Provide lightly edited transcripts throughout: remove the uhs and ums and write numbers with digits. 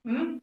Hmm?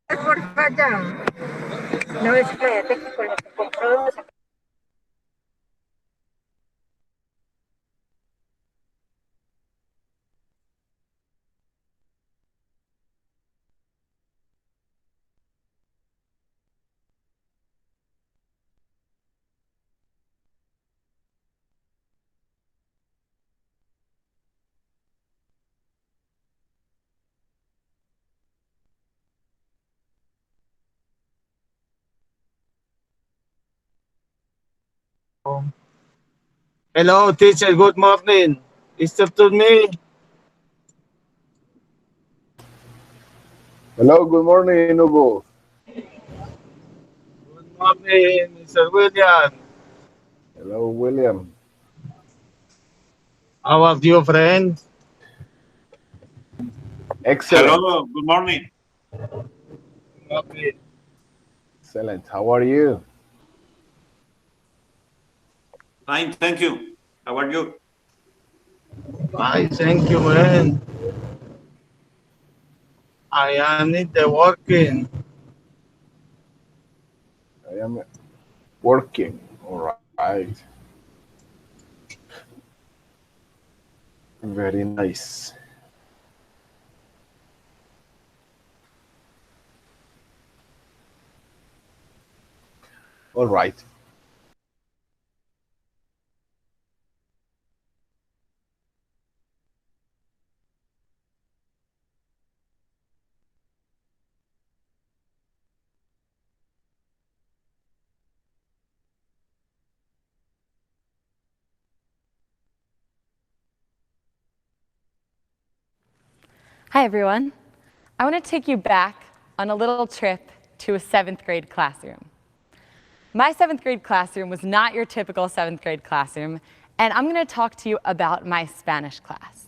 Porfa, ya. No, es que con lo que compró. Hello, teacher. Good morning. It's up to me. Hello, good morning, Hugo. Good morning, Mr. William. Hello, William. How are you, friend? Excellent. Hello, good morning. Okay. Excellent. How are you? Fine, thank you. How are you? Bye. Thank you, man. I am in the working. I am working. All right. Very nice. All right. Hi, everyone. I want to take you back on a little trip to a 7th grade classroom. My 7th grade classroom was not your typical 7th grade classroom, and I'm going to talk to you about my Spanish class.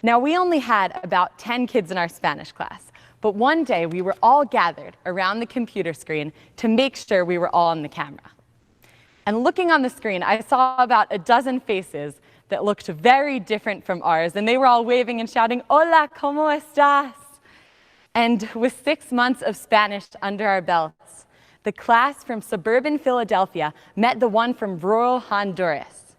Now, we only had about 10 kids in our Spanish class, but one day we were all gathered around the computer screen to make sure we were all on the camera. And looking on the screen, I saw about a dozen faces that looked very different from ours, and they were all waving and shouting, "Hola, ¿cómo estás?" And with 6 months of Spanish under our belts, the class from suburban Philadelphia met the one from rural Honduras.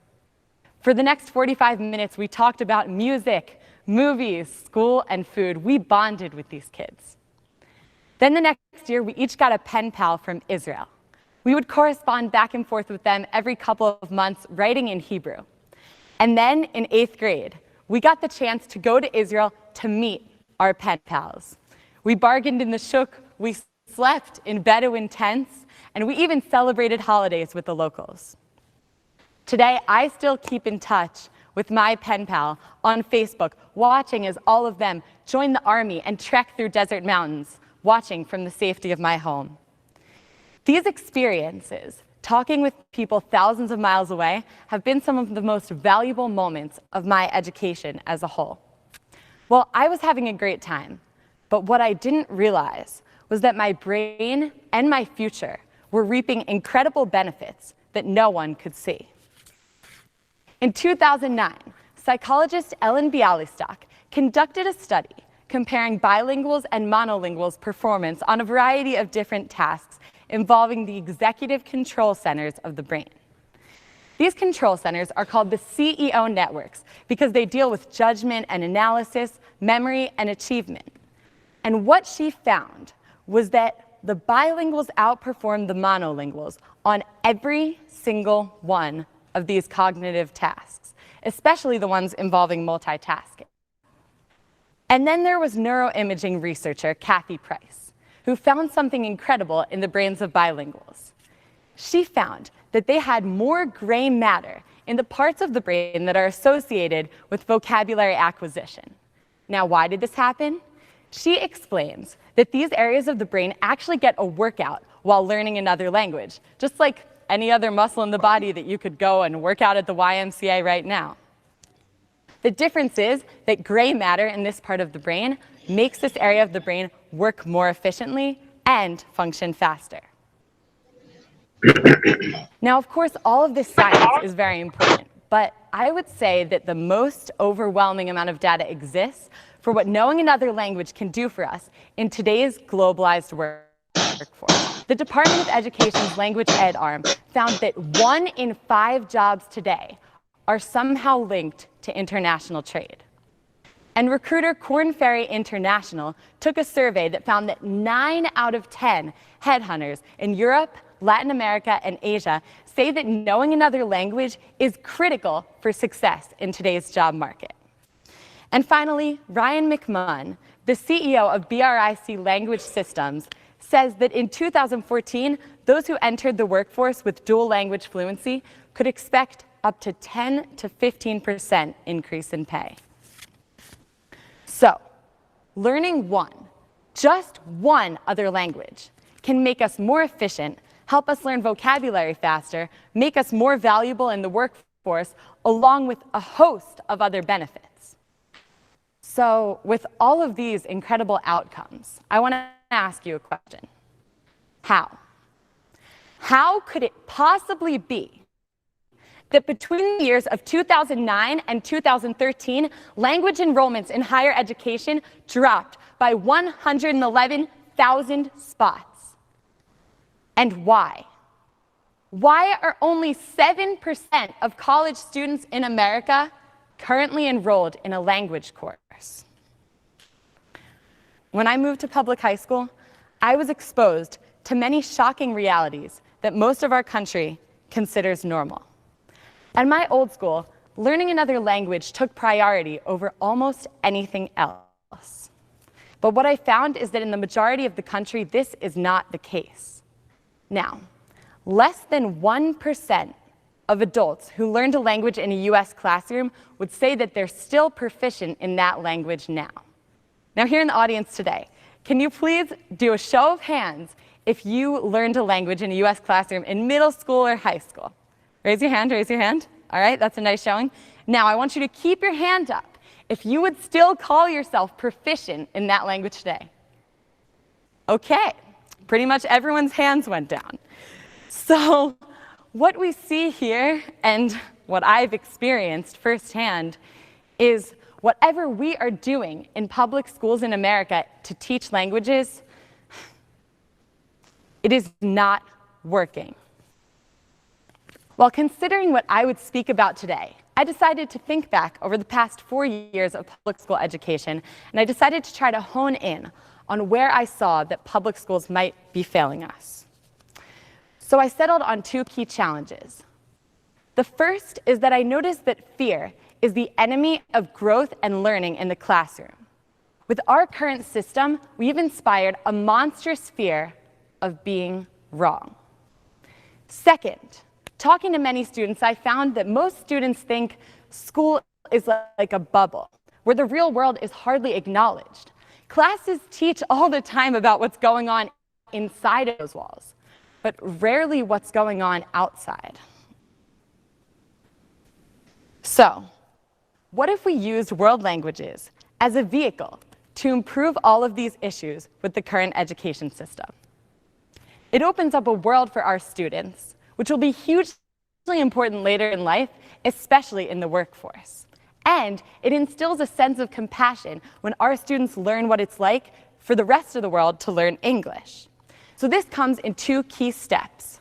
For the next 45 minutes, we talked about music, movies, school, and food. We bonded with these kids. Then the next year, we each got a pen pal from Israel. We would correspond back and forth with them every couple of months, writing in Hebrew. And then in 8th grade, we got the chance to go to Israel to meet our pen pals. We bargained in the shuk, we slept in Bedouin tents, and we even celebrated holidays with the locals. Today, I still keep in touch with my pen pal on Facebook, watching as all of them join the army and trek through desert mountains, watching from the safety of my home. These experiences, talking with people thousands of miles away, have been some of the most valuable moments of my education as a whole. Well, I was having a great time, but what I didn't realize was that my brain and my future were reaping incredible benefits that no one could see. In 2009, psychologist Ellen Bialystok conducted a study comparing bilinguals and monolinguals' performance on a variety of different tasks involving the executive control centers of the brain. These control centers are called the CEO networks because they deal with judgment and analysis, memory, and achievement. And what she found was that the bilinguals outperformed the monolinguals on every single one of these cognitive tasks, especially the ones involving multitasking. And then there was neuroimaging researcher Kathy Price, who found something incredible in the brains of bilinguals. she found that they had more gray matter in the parts of the brain that are associated with vocabulary acquisition. Now, why did this happen? She explains that these areas of the brain actually get a workout while learning another language, just like any other muscle in the body that you could go and work out at the YMCA right now. The difference is that gray matter in this part of the brain makes this area of the brain work more efficiently and function faster. Now, of course, all of this science is very important, but I would say that the most overwhelming amount of data exists for what knowing another language can do for us in today's globalized workforce. The Department of Education's Language Ed arm found that 1 in 5 jobs today are somehow linked to international trade. And recruiter Korn Ferry International took a survey that found that 9 out of 10 headhunters in Europe, Latin America, and Asia say that knowing another language is critical for success in today's job market. And finally, Ryan McMunn, the CEO of BRIC Language Systems, says that in 2014, those who entered the workforce with dual language fluency could expect up to 10 to 15% increase in pay. So, learning just one other language can make us more efficient, help us learn vocabulary faster, make us more valuable in the workforce, along with a host of other benefits. So, with all of these incredible outcomes, I want to ask you a question. How? How could it possibly be that between the years of 2009 and 2013, language enrollments in higher education dropped by 111,000 spots? And why? Why are only 7% of college students in America currently enrolled in a language course? When I moved to public high school, I was exposed to many shocking realities that most of our country considers normal. At my old school, learning another language took priority over almost anything else. But what I found is that in the majority of the country, this is not the case. Now, less than 1% of adults who learned a language in a US classroom would say that they're still proficient in that language now. Now, here in the audience today, can you please do a show of hands if you learned a language in a US classroom in middle school or high school? Raise your hand, raise your hand. All right, that's a nice showing. Now, I want you to keep your hand up if you would still call yourself proficient in that language today. Okay, pretty much everyone's hands went down. So what we see here, and what I've experienced firsthand, is whatever we are doing in public schools in America to teach languages, it is not working. While considering what I would speak about today, I decided to think back over the past 4 years of public school education, and I decided to try to hone in on where I saw that public schools might be failing us. So I settled on 2 key challenges. The first is that I noticed that fear is the enemy of growth and learning in the classroom. With our current system, we've inspired a monstrous fear of being wrong. Second, talking to many students, I found that most students think school is like a bubble, where the real world is hardly acknowledged. Classes teach all the time about what's going on inside of those walls, but rarely what's going on outside. So, what if we used world languages as a vehicle to improve all of these issues with the current education system? It opens up a world for our students, which will be hugely important later in life, especially in the workforce. And it instills a sense of compassion when our students learn what it's like for the rest of the world to learn English. So this comes in 2 key steps.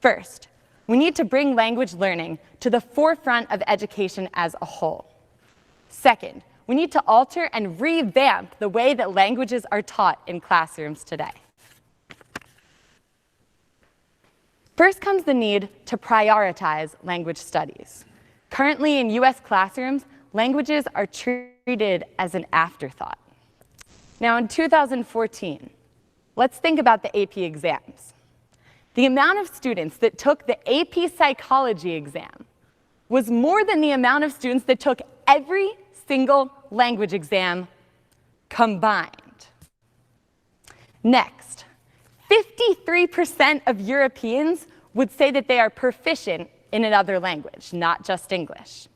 First, we need to bring language learning to the forefront of education as a whole. Second, we need to alter and revamp the way that languages are taught in classrooms today. First comes the need to prioritize language studies. Currently in US classrooms, languages are treated as an afterthought. Now in 2014, let's think about the AP exams. The amount of students that took the AP Psychology exam was more than the amount of students that took every single language exam combined. Next, 53% of Europeans would say that they are proficient in another language, not just English,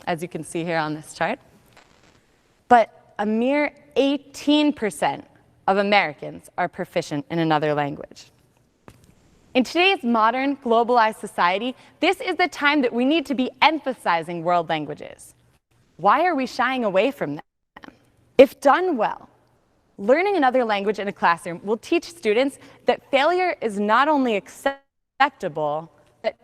as you can see here on this chart. But a mere 18% of Americans are proficient in another language. In today's modern, globalized society, this is the time that we need to be emphasizing world languages. Why are we shying away from them? If done well, learning another language in a classroom will teach students that failure is not only acceptable, but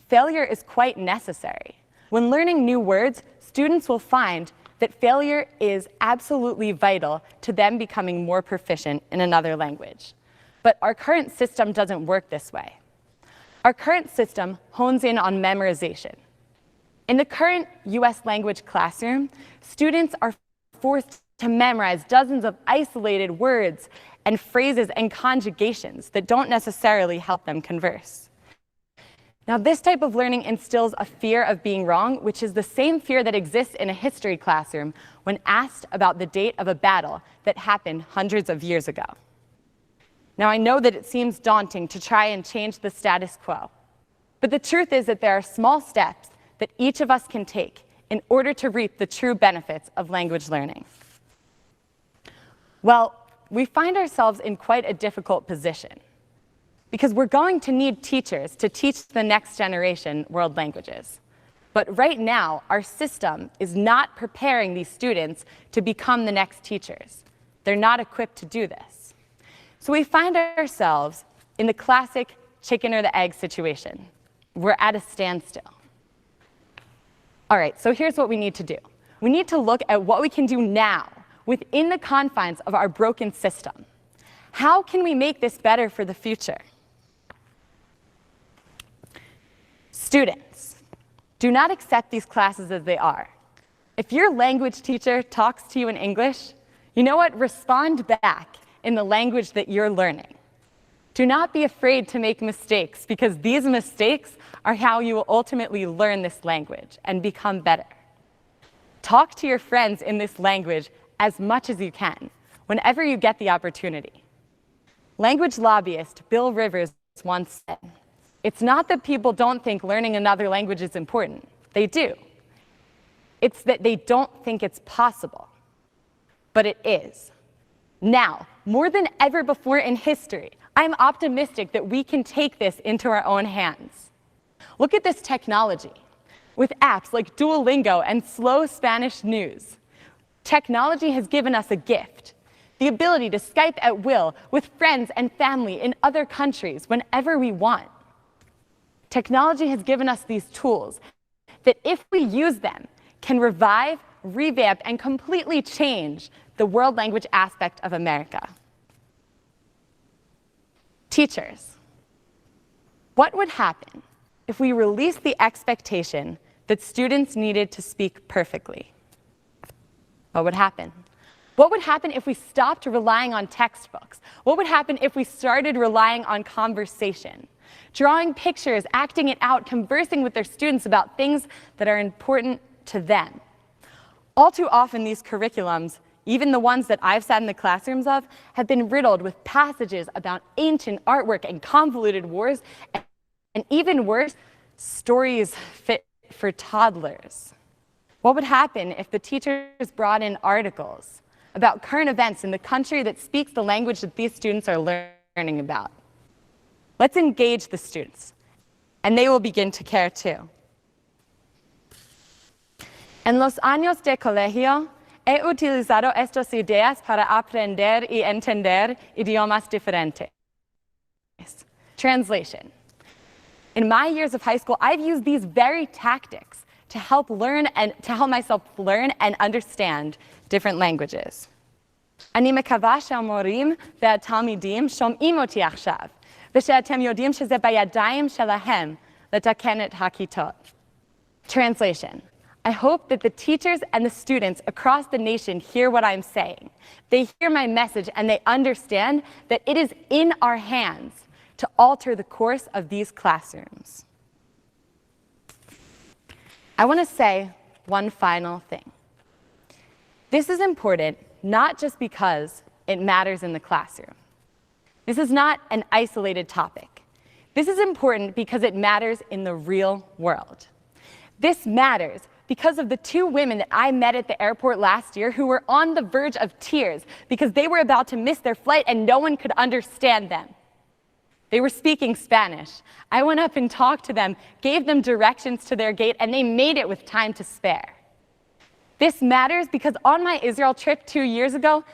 failure is quite necessary. When learning new words, students will find that failure is absolutely vital to them becoming more proficient in another language. But our current system doesn't work this way. Our current system hones in on memorization. In the current US language classroom, students are forced to memorize dozens of isolated words and phrases and conjugations that don't necessarily help them converse. Now, this type of learning instills a fear of being wrong, which is the same fear that exists in a history classroom when asked about the date of a battle that happened hundreds of years ago. Now, I know that it seems daunting to try and change the status quo, but the truth is that there are small steps that each of us can take in order to reap the true benefits of language learning. Well, we find ourselves in quite a difficult position because we're going to need teachers to teach the next generation world languages. But right now, our system is not preparing these students to become the next teachers. They're not equipped to do this. So we find ourselves in the classic chicken or the egg situation. We're at a standstill. All right, so here's what we need to do. We need to look at what we can do now within the confines of our broken system. How can we make this better for the future? Students, do not accept these classes as they are. If your language teacher talks to you in English, you know what? Respond back in the language that you're learning. Do not be afraid to make mistakes, because these mistakes are how you will ultimately learn this language and become better. Talk to your friends in this language as much as you can, whenever you get the opportunity. Language lobbyist Bill Rivers once said, "It's not that people don't think learning another language is important. They do. It's that they don't think it's possible. But it is." Now, more than ever before in history, I'm optimistic that we can take this into our own hands. Look at this technology. With apps like Duolingo and Slow Spanish News, technology has given us a gift, the ability to Skype at will with friends and family in other countries whenever we want. Technology has given us these tools that, if we use them, can revive, revamp, and completely change the world language aspect of America. Teachers, what would happen if we released the expectation that students needed to speak perfectly? What would happen? What would happen if we stopped relying on textbooks? What would happen if we started relying on conversation? Drawing pictures, acting it out, conversing with their students about things that are important to them. All too often, these curriculums, even the ones that I've sat in the classrooms of, have been riddled with passages about ancient artwork and convoluted wars, and even worse, stories fit for toddlers. What would happen if the teachers brought in articles about current events in the country that speaks the language that these students are learning about? Let's engage the students, and they will begin to care too. En los años de colegio, he utilizado estas ideas para aprender y entender idiomas diferentes. Translation. In my years of high school, I've used these very tactics to help myself learn and understand different languages. אני מקווה שהמורים והתלמידים שומעים אותי עכשיו, ושאתם יודעים שזה בידיים שלהם לתקן את הכיתות. Translation. I hope that the teachers and the students across the nation hear what I'm saying. They hear my message and they understand that it is in our hands to alter the course of these classrooms. I want to say one final thing. This is important not just because it matters in the classroom. This is not an isolated topic. This is important because it matters in the real world. This matters because of the two women that I met at the airport last year who were on the verge of tears because they were about to miss their flight and no one could understand them. They were speaking Spanish. I went up and talked to them, gave them directions to their gate, and they made it with time to spare. This matters because on my Israel trip 2 years ago,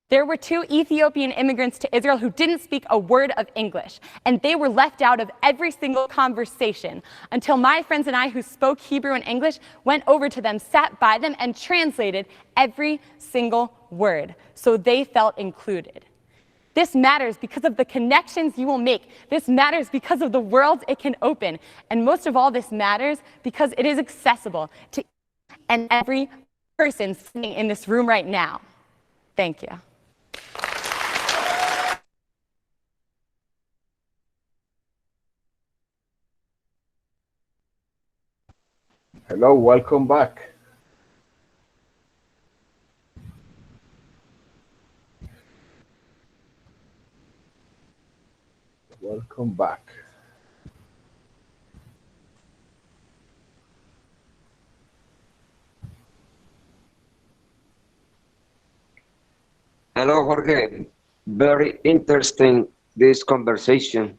there were 2 Ethiopian immigrants to Israel who didn't speak a word of English, and they were left out of every single conversation until my friends and I, who spoke Hebrew and English, went over to them, sat by them, and translated every single word, so they felt included. This matters because of the connections you will make. This matters because of the worlds it can open. And most of all, this matters because it is accessible to each and every person sitting in this room right now. Thank you. Hello, welcome back. Welcome back. Hello, Jorge. Very interesting, this conversation.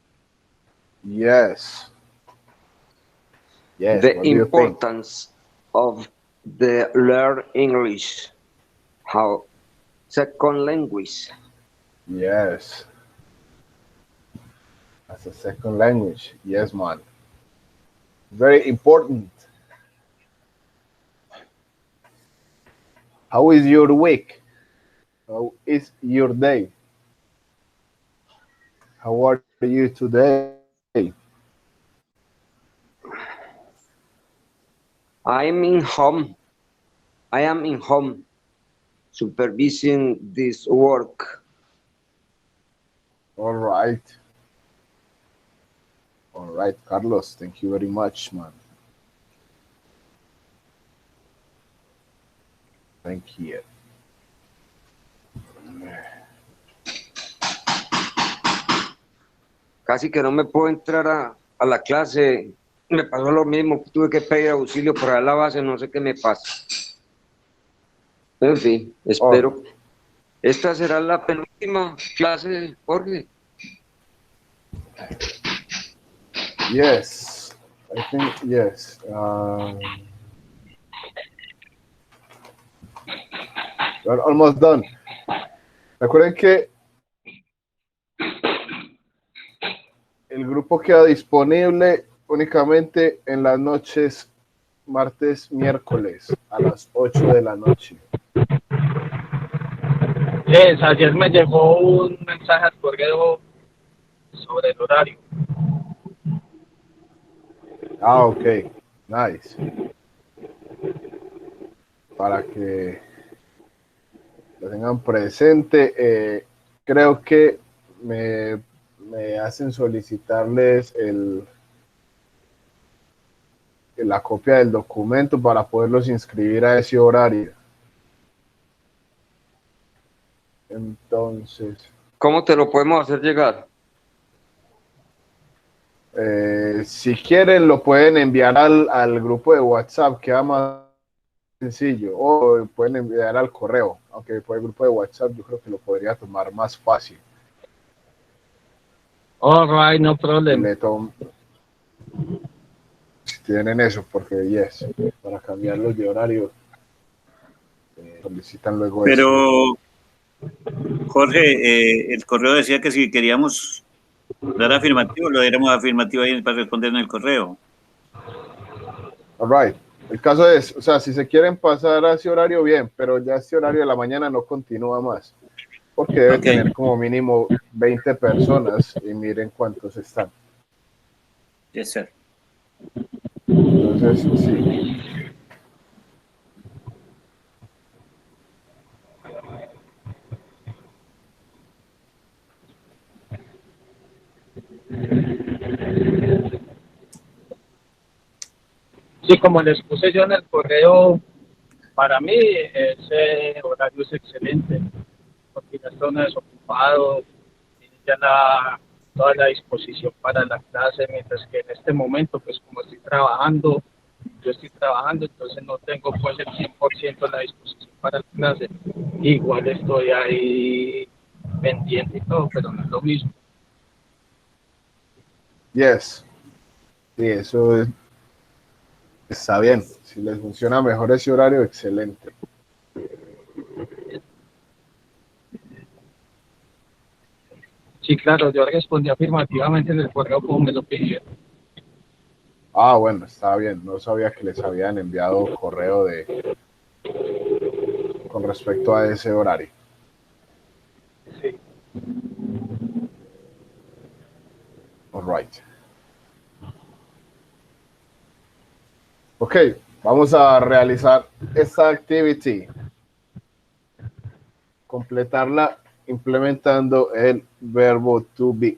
Yes. Yes, The what do you think? importance of the learn English, how second language. Yes. As a second language. Yes, man. Very important. How is your week? How is your day? How are you today? I'm in home. I am in home, supervising this work. All right. All right, Carlos. Thank you very much, man. Thank you. Casi que no me puedo entrar a la clase. Me pasó lo mismo, tuve que pedir auxilio para la base, no sé qué me pasa. En fin, espero. Esta será la penúltima clase, Jorge. Yes, I think yes. We're almost done. Recuerden que el grupo queda disponible únicamente en las noches martes, miércoles a las 8 de la noche. Yes, ayer me llegó un mensaje al correo sobre el horario. Ah, ok. Nice. Para que lo tengan presente. Creo que me hacen solicitarles la copia del documento para poderlos inscribir a ese horario. Entonces, ¿Cómo te lo podemos hacer llegar? si quieren lo pueden enviar al grupo de WhatsApp, queda más sencillo, o pueden enviar al correo, aunque por el grupo de WhatsApp yo creo que lo podría tomar más fácil. All right, no problem. Si tienen eso, porque yes, para cambiarlos de horario solicitan luego eso. Pero, Jorge, el correo decía que si queríamos dar afirmativo, lo diéramos afirmativo ahí para responder en el correo. All right. El caso es, o sea, si se quieren pasar a ese horario, bien, pero ya este horario de la mañana no continúa más, porque debe tener como mínimo 20 personas y miren cuántos están. Yes, sir. Entonces, sí. Sí, como les puse yo en el correo, para mí ese horario es excelente, porque ya estoy desocupado, tiene ya toda la disposición para la clase, mientras que en este momento, pues como yo estoy trabajando, entonces no tengo pues el 100% la disposición para la clase. Igual estoy ahí pendiente y todo, pero no es lo mismo. Yes. Sí, está bien. Si les funciona mejor ese horario, excelente. Sí, claro, yo respondí afirmativamente en el correo como me lo pidieron. Ah, bueno, está bien. No sabía que les habían enviado correo con respecto a ese horario. Sí. All right. Ok, vamos a realizar esta activity. Completarla implementando el verbo to be.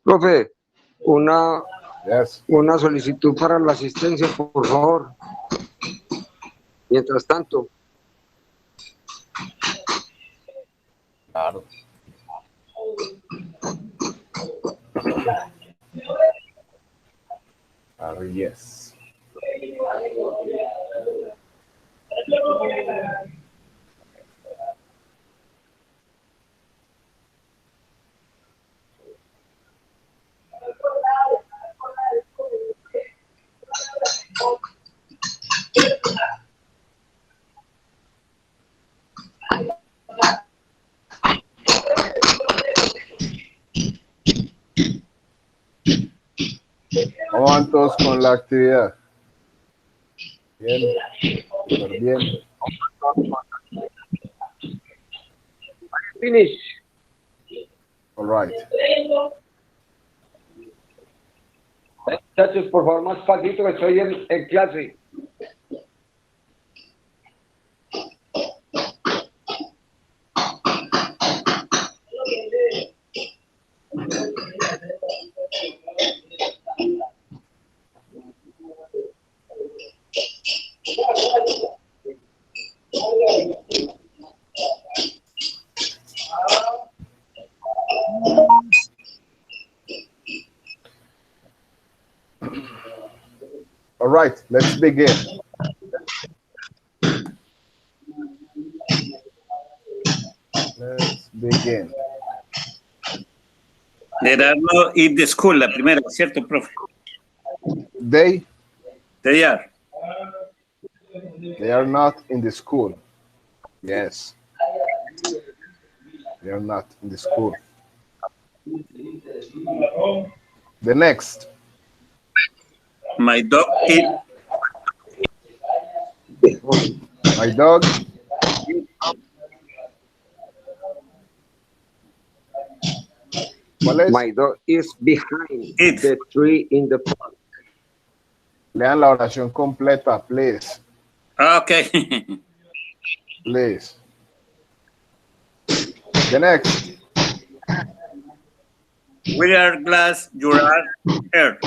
Profe, una Yes. solicitud para la asistencia, por favor. Mientras tanto. Claro. Claro, yes. ¿Cómo van todos con la actividad? Bien, súper bien. Finish. All right. Muchachos, por favor, más pasito que estoy en clase. All right, let's begin. Let's begin. There are no in the school, la primera, ¿cierto, profe? They They are not in the school. Yes. They are not in the school. The next. My dog is. My dog. ¿Cuál es? My dog is behind the tree in the park. Lean la oración completa, please. Okay. Please. The next. We are glad you are here.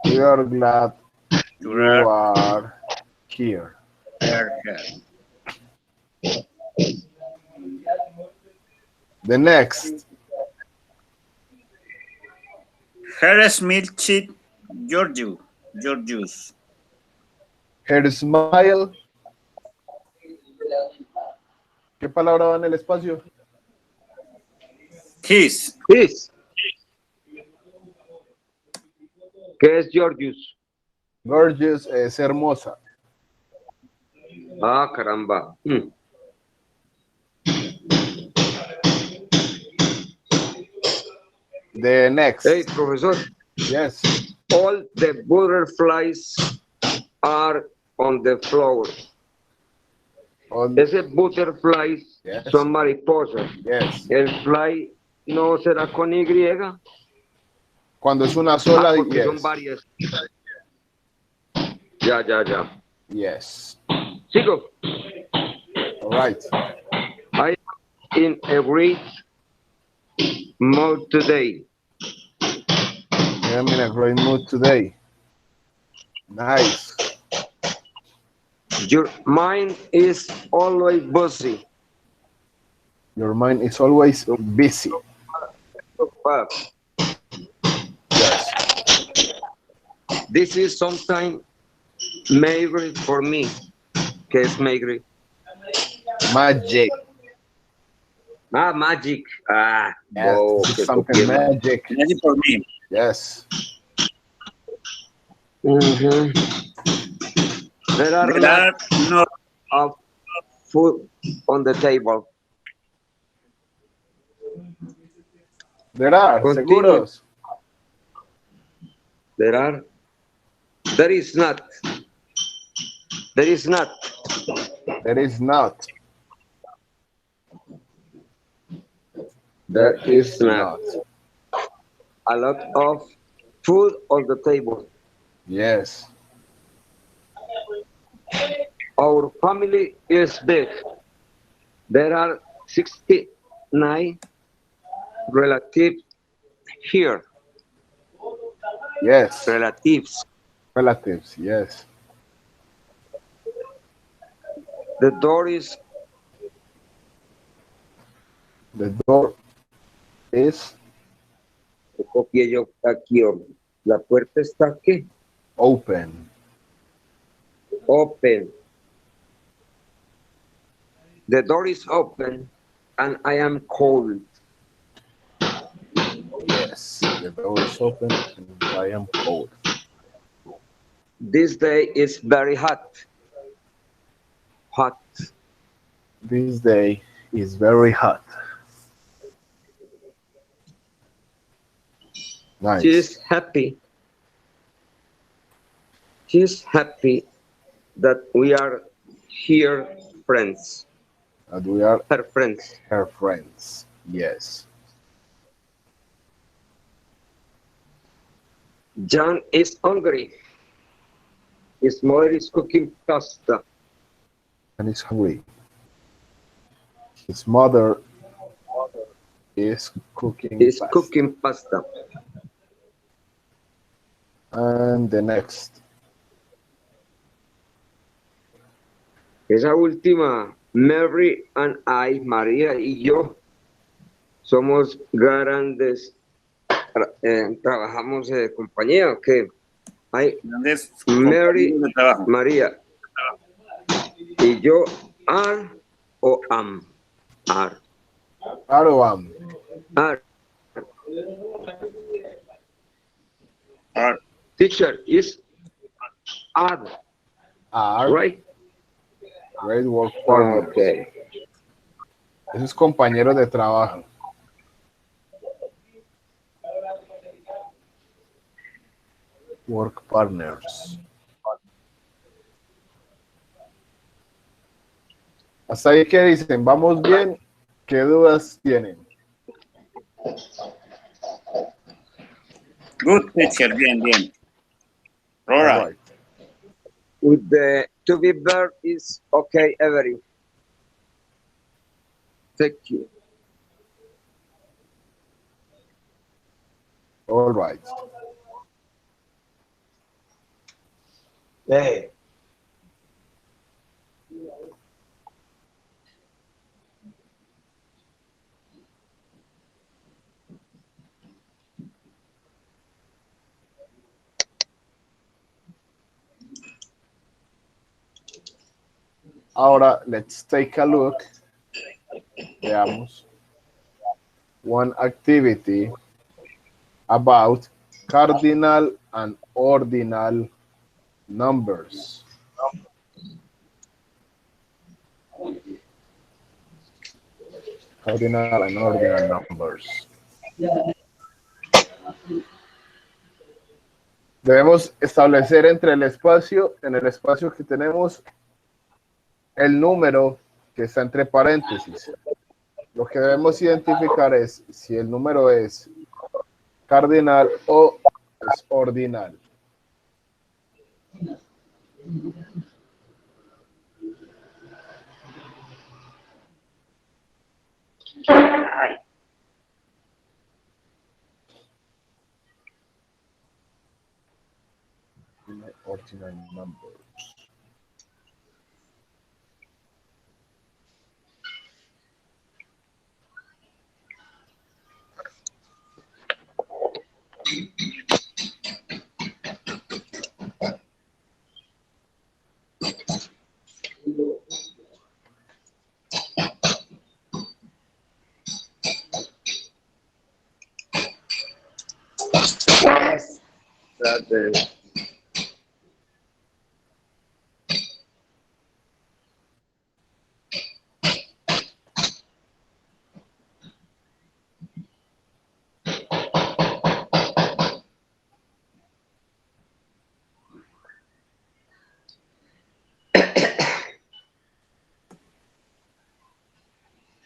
We are glad you are here. The next. Her smiley, Georgius. Her smile. ¿Qué palabra va en el espacio? His. His. ¿Qué es Georgius? Gorgeous es hermosa. Ah, caramba. The next. Hey, profesor. Yes. All the butterflies are on the floor. Ese butterflies son mariposas. Yes. El fly no será con Y. Cuando es una sola, porque son varias. Ya. Yes. Sigo. All right. I am in a great mood today. I am in a great mood today. Nice. Your mind is always busy. Your mind is always busy. Yes. This is sometimes maybe for me. ¿Qué es maybe? Magic. Ah, magic. Ah, yes, oh, something magic. Magic for me. Yes. There are There are lots no. of food on the table. There are, Continue. seguros. There are. There is not. There is not. There is not. There is not. not. A lot of food on the table. Yes. Our family is big. There are 69 relatives here. Yes. Relatives. Relatives. Yes. The door is The door is Lo copié yo aquí, hombre. La puerta está aquí. open. Open. The door is open and I am cold. Yes. The door is open and I am cold. This day is very hot. Hot. This day is very hot. Nice. She's happy. She's happy that we are here friends. And we are Her friends. her friends. Yes. John is hungry. His mother is cooking pasta. And he's hungry. His mother is cooking Is pasta. cooking pasta. And the next. Esa última, Mary and I, María y yo, somos grandes, trabajamos de compañía, ¿o qué? Hay Grandes Mary, compañeros de trabajo. María y yo, are o am. Are. Aroam. Are. Are. Teacher is are, Are right? great work partners. Okay. Esos compañeros de trabajo. Work partners. Hasta ahí, ¿qué dicen? ¿Vamos bien? ¿Qué dudas tienen? Good teacher, bien, bien. All right. With the to be verb is okay, Avery. Thank you. All right. Hey. Ahora, let's take a look. Veamos. One activity about cardinal and ordinal numbers. Cardinal and ordinal numbers. Debemos establecer en el espacio que tenemos, el número que está entre paréntesis. Lo que debemos identificar es si el número es cardinal o es ordinal. Ordinal numbers.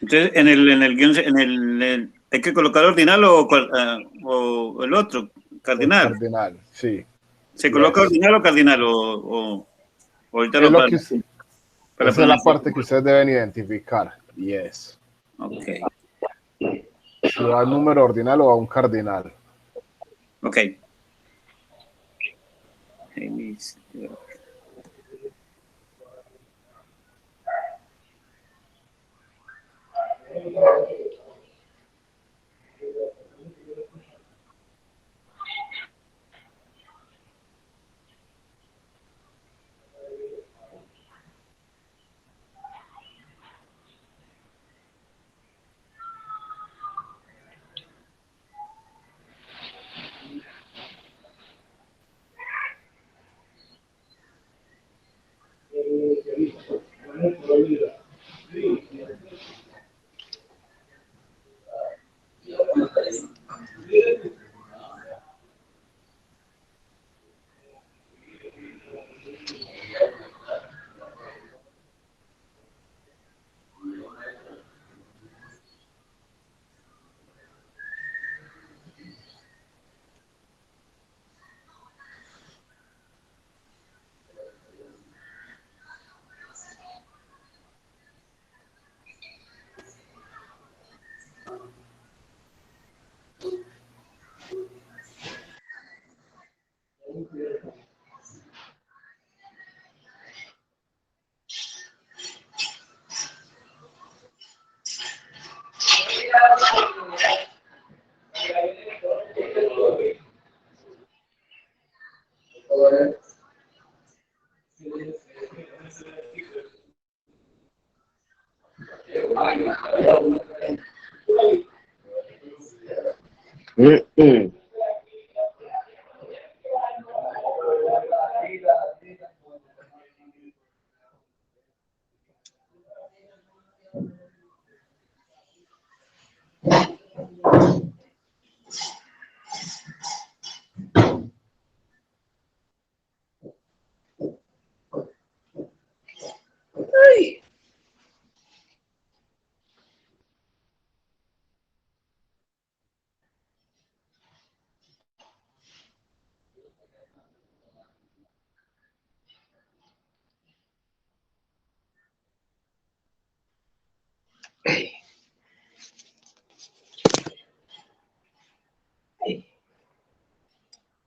Entonces, en el guión, hay que colocar ordinal o el otro, El cardinal. cardinal, sí. ¿Se coloca Yes. ordinal o cardinal? O ahorita Es lo lo para que la esa es la pronunciación. parte que ustedes deben identificar. Yes. Ok, Si va al número ordinal o a un cardinal. ok.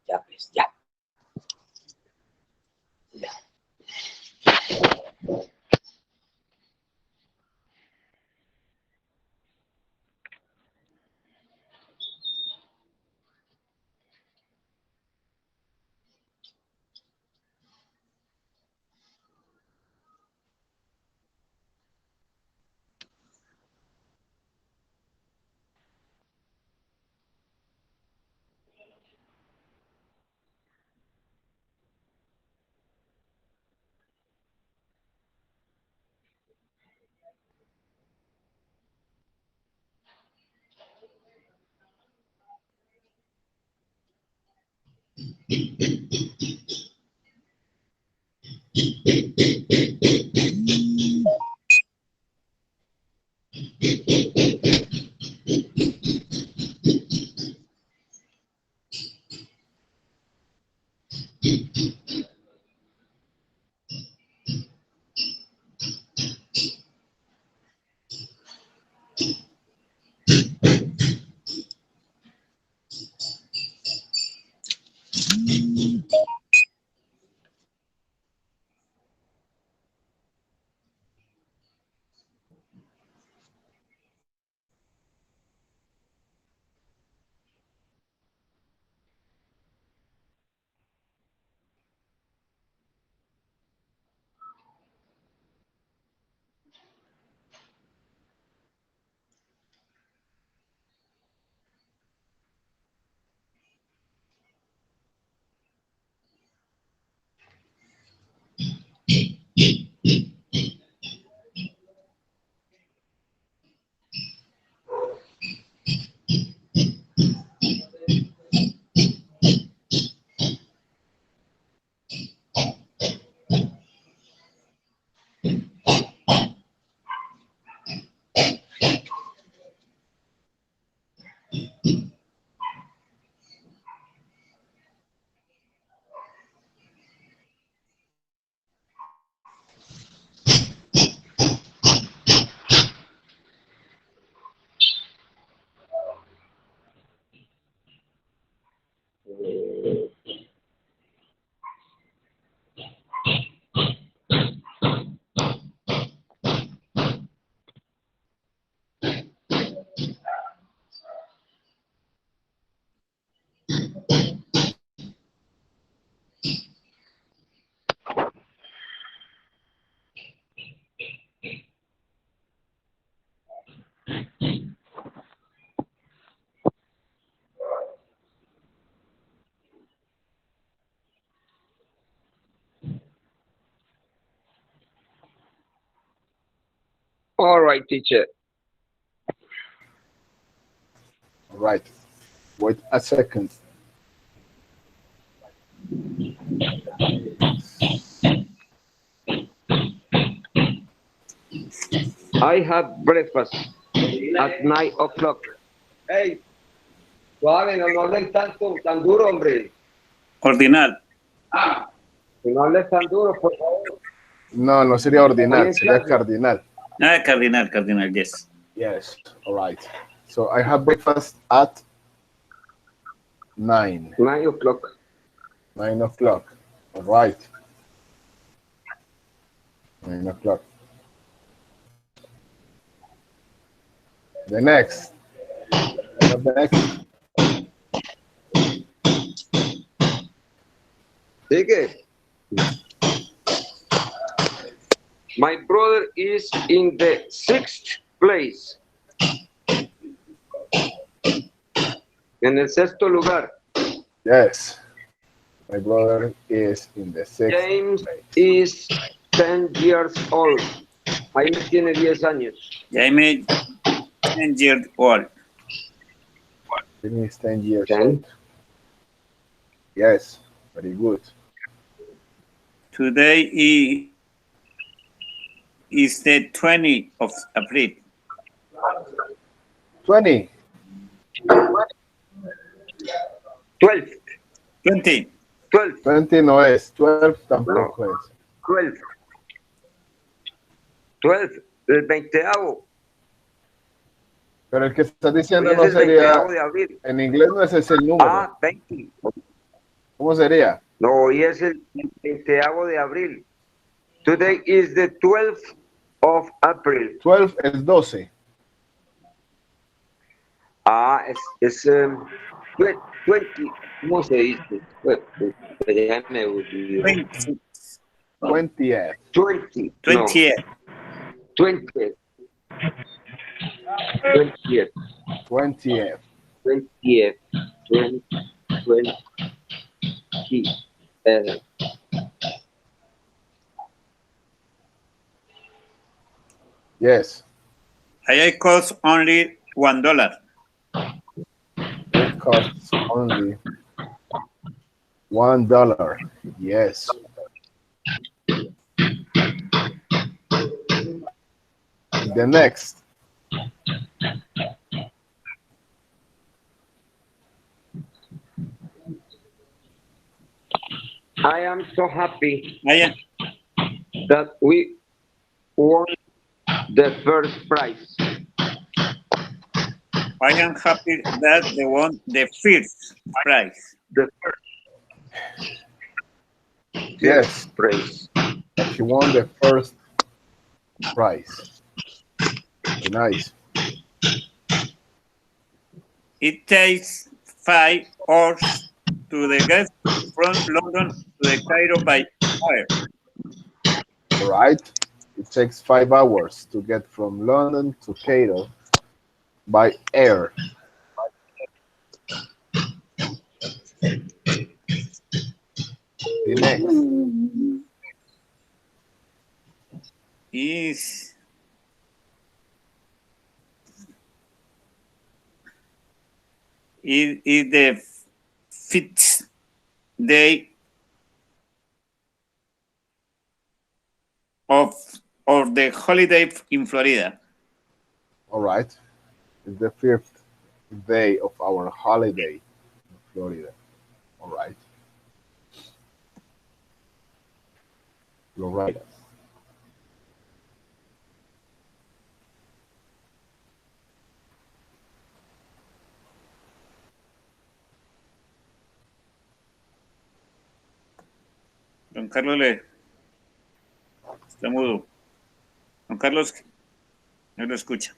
Ya, pues, ya. All right, teacher. All right. Wait a second. I have breakfast at 9 o'clock. Hey, suave, no hablen tan duro, hombre. Ordinal. Que no hables tan duro, por favor. No, no sería Hoy ordinal, en sería clase. cardinal. Ah, cardinal, cardinal, yes. Yes. All right. So I have breakfast at 9. 9 o'clock. 9 o'clock. All right. 9 o'clock. The next. I have the next. Sigue. My brother is in the 6th place. En el 6º lugar. Yes. My brother is in the 6th James place. is 10 years old. Jaime tiene 10 años. Jaime, 10 years old. He is 10 years 10. old. Yes. Very good. Today is the 20th of April. 20. 12. 20. 12. 20 no es. 12 tampoco es. 12. 12. El 20avo. Pero el que estás diciendo Hoy es no el sería. 20avo de abril. En inglés no es ese el número. Ah, 20. ¿Cómo sería? No, hoy es el 20avo de abril. Today is the 12th of April. 12 es 12. Ah, es 20. ¿Cómo se dice? Ya me olvidó. 20. 20th. 20. 20th. No, 20. 20th. 20th. 20th. 20. Yes. I cost only $1. It costs only $1. Yes. The next. I am so happy I am, that we won the first prize. I am happy that they won the first prize. The first Yes. prize. That she won the first prize. Very nice. It takes 5 hours to the get from London to the Cairo by air. All right. It takes 5 hours to get from London to Cairo by air. The next. Is the 5th day of the holiday in Florida. All right. It's the 5th day of our holiday in Florida. All right. Florida. Don Carlos está mudo. Don Carlos no lo escucha.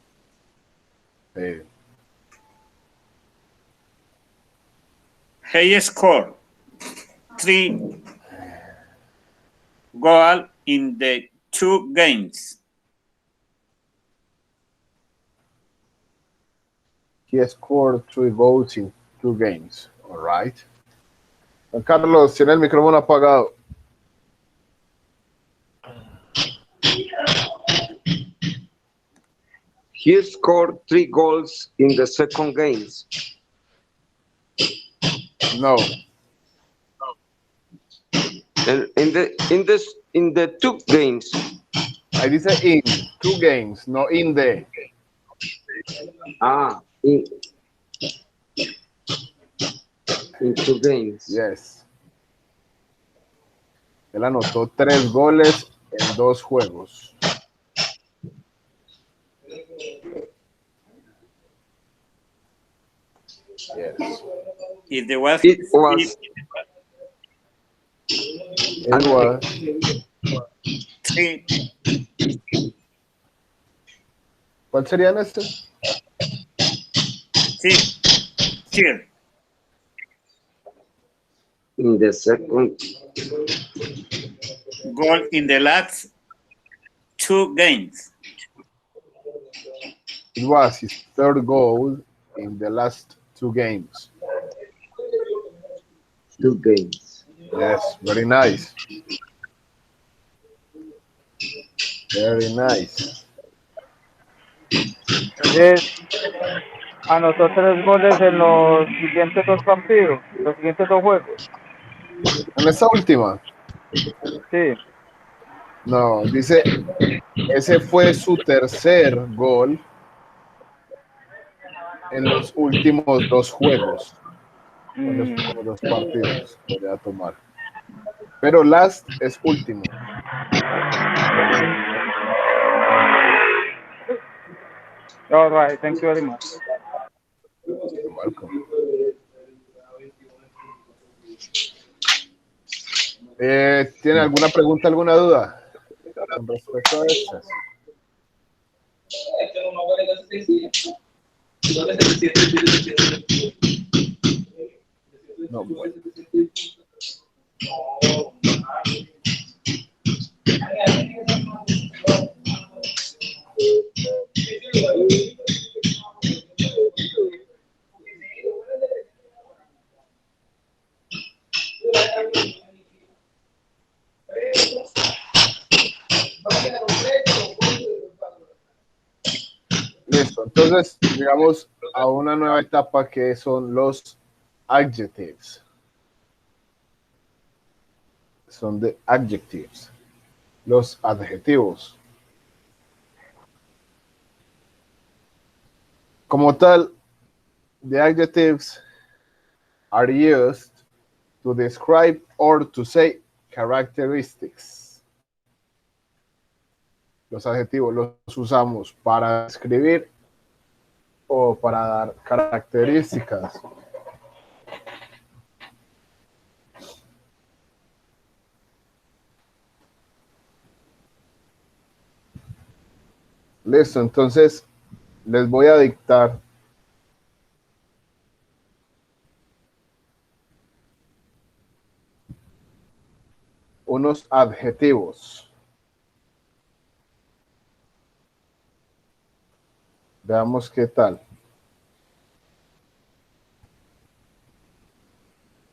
He scored 3 goals in the 2 games. He scored 3 goals in 2 games. All right. Juan Carlos, tiene el micrófono apagado. He scored 3 goals in the second games. No. And in the 2 games. Ahí dice in 2 games, no in the. In 2 games. Yes. Él anotó 3 goles en 2 juegos. Yes. It was It was 3. ¿Cuál serían estos? Sí. Cheer. in the second Goal in the last 2 games. It was his 3rd goal in the last 2 games. 2 games. Yes, very nice. Very nice. Anotó 3 goles en los siguientes 2 partidos, los siguientes 2 juegos. En esta última, Sí. no, dice, ese fue su 3er gol en los últimos 2 juegos. En los últimos 2 partidos, podría tomar. Pero last es último. All right, thank you very much. You're welcome. ¿Tiene alguna pregunta, alguna duda con respecto a estas? No, bueno. Listo, entonces llegamos a una nueva etapa que son los adjectives. Son de adjectives, los adjetivos. Como tal, the adjectives are used to describe or to say characteristics. Los adjetivos los usamos para describir o para dar características. Listo, entonces les voy a dictar unos adjetivos. Veamos qué tal.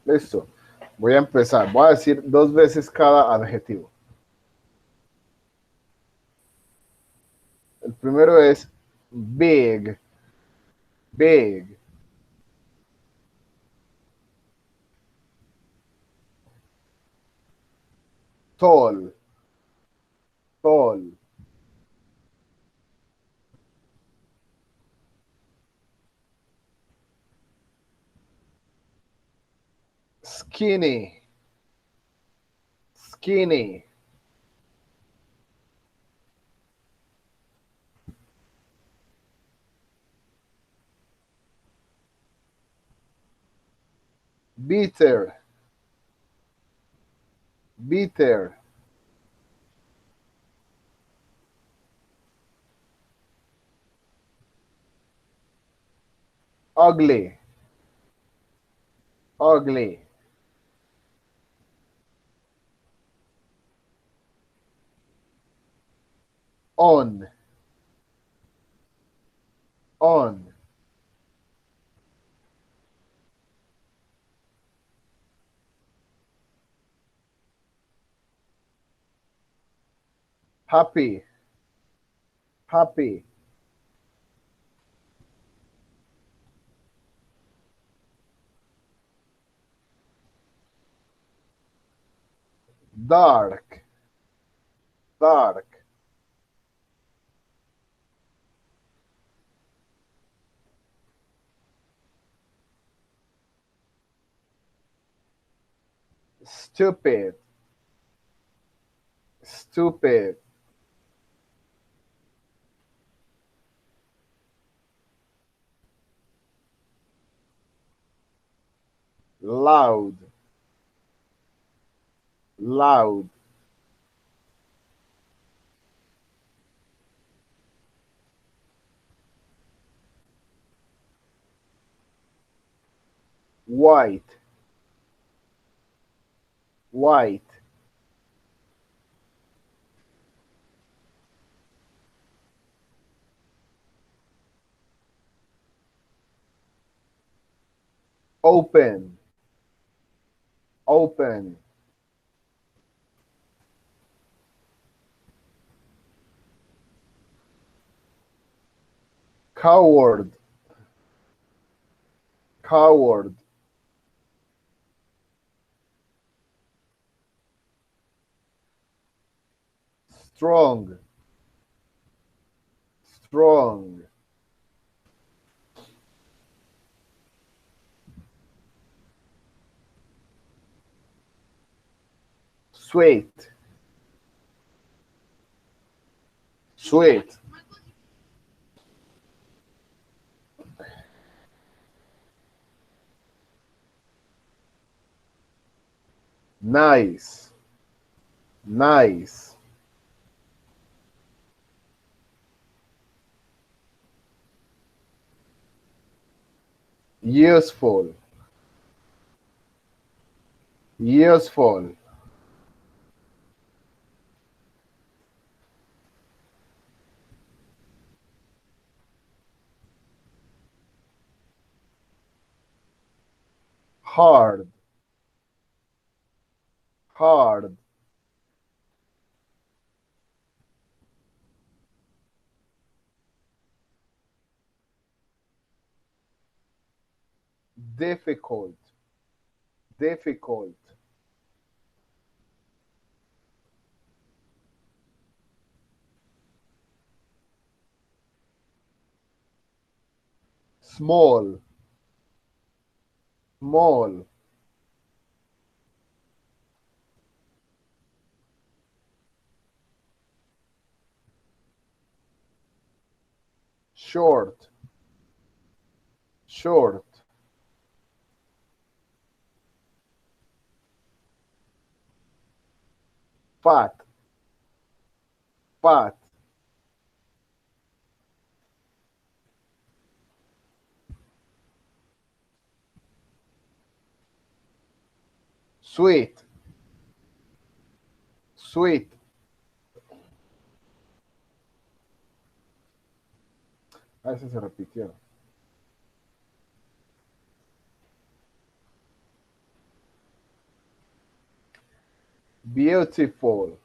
Listo. Voy a empezar. Voy a decir 2 veces cada adjetivo. El primero es big. Big. Tall. Tall. Skinny. Skinny. Bitter. Bitter. ugly, ugly. On, on. Happy, happy. Dark, dark. Stupid, stupid. Loud, loud. White, white. Open, open. Coward, coward. Strong, strong. Sweet, sweet. Nice, nice. Useful, useful. Hard, hard. Difficult, difficult. Small, small. Short, short. Fat, fat. Sweet, sweet. Ah, ese se repitió. Beautiful,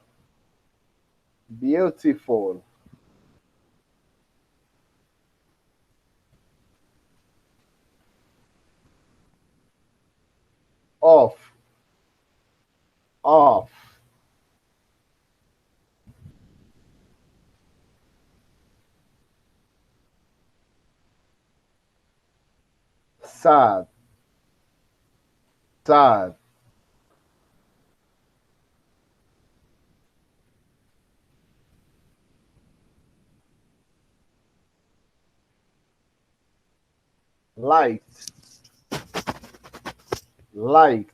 beautiful. Off, off. Sad, sad. Liked, liked.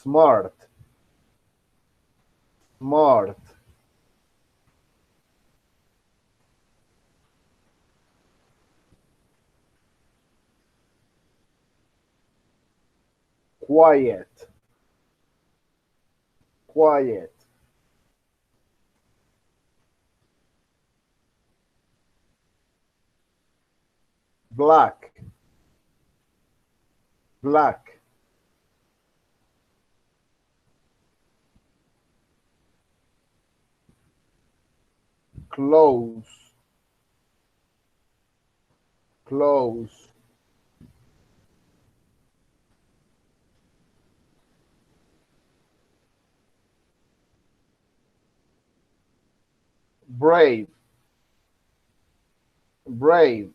Smart. Smart. Quiet. Quiet. Black. Black. Close. Close. Brave. Brave.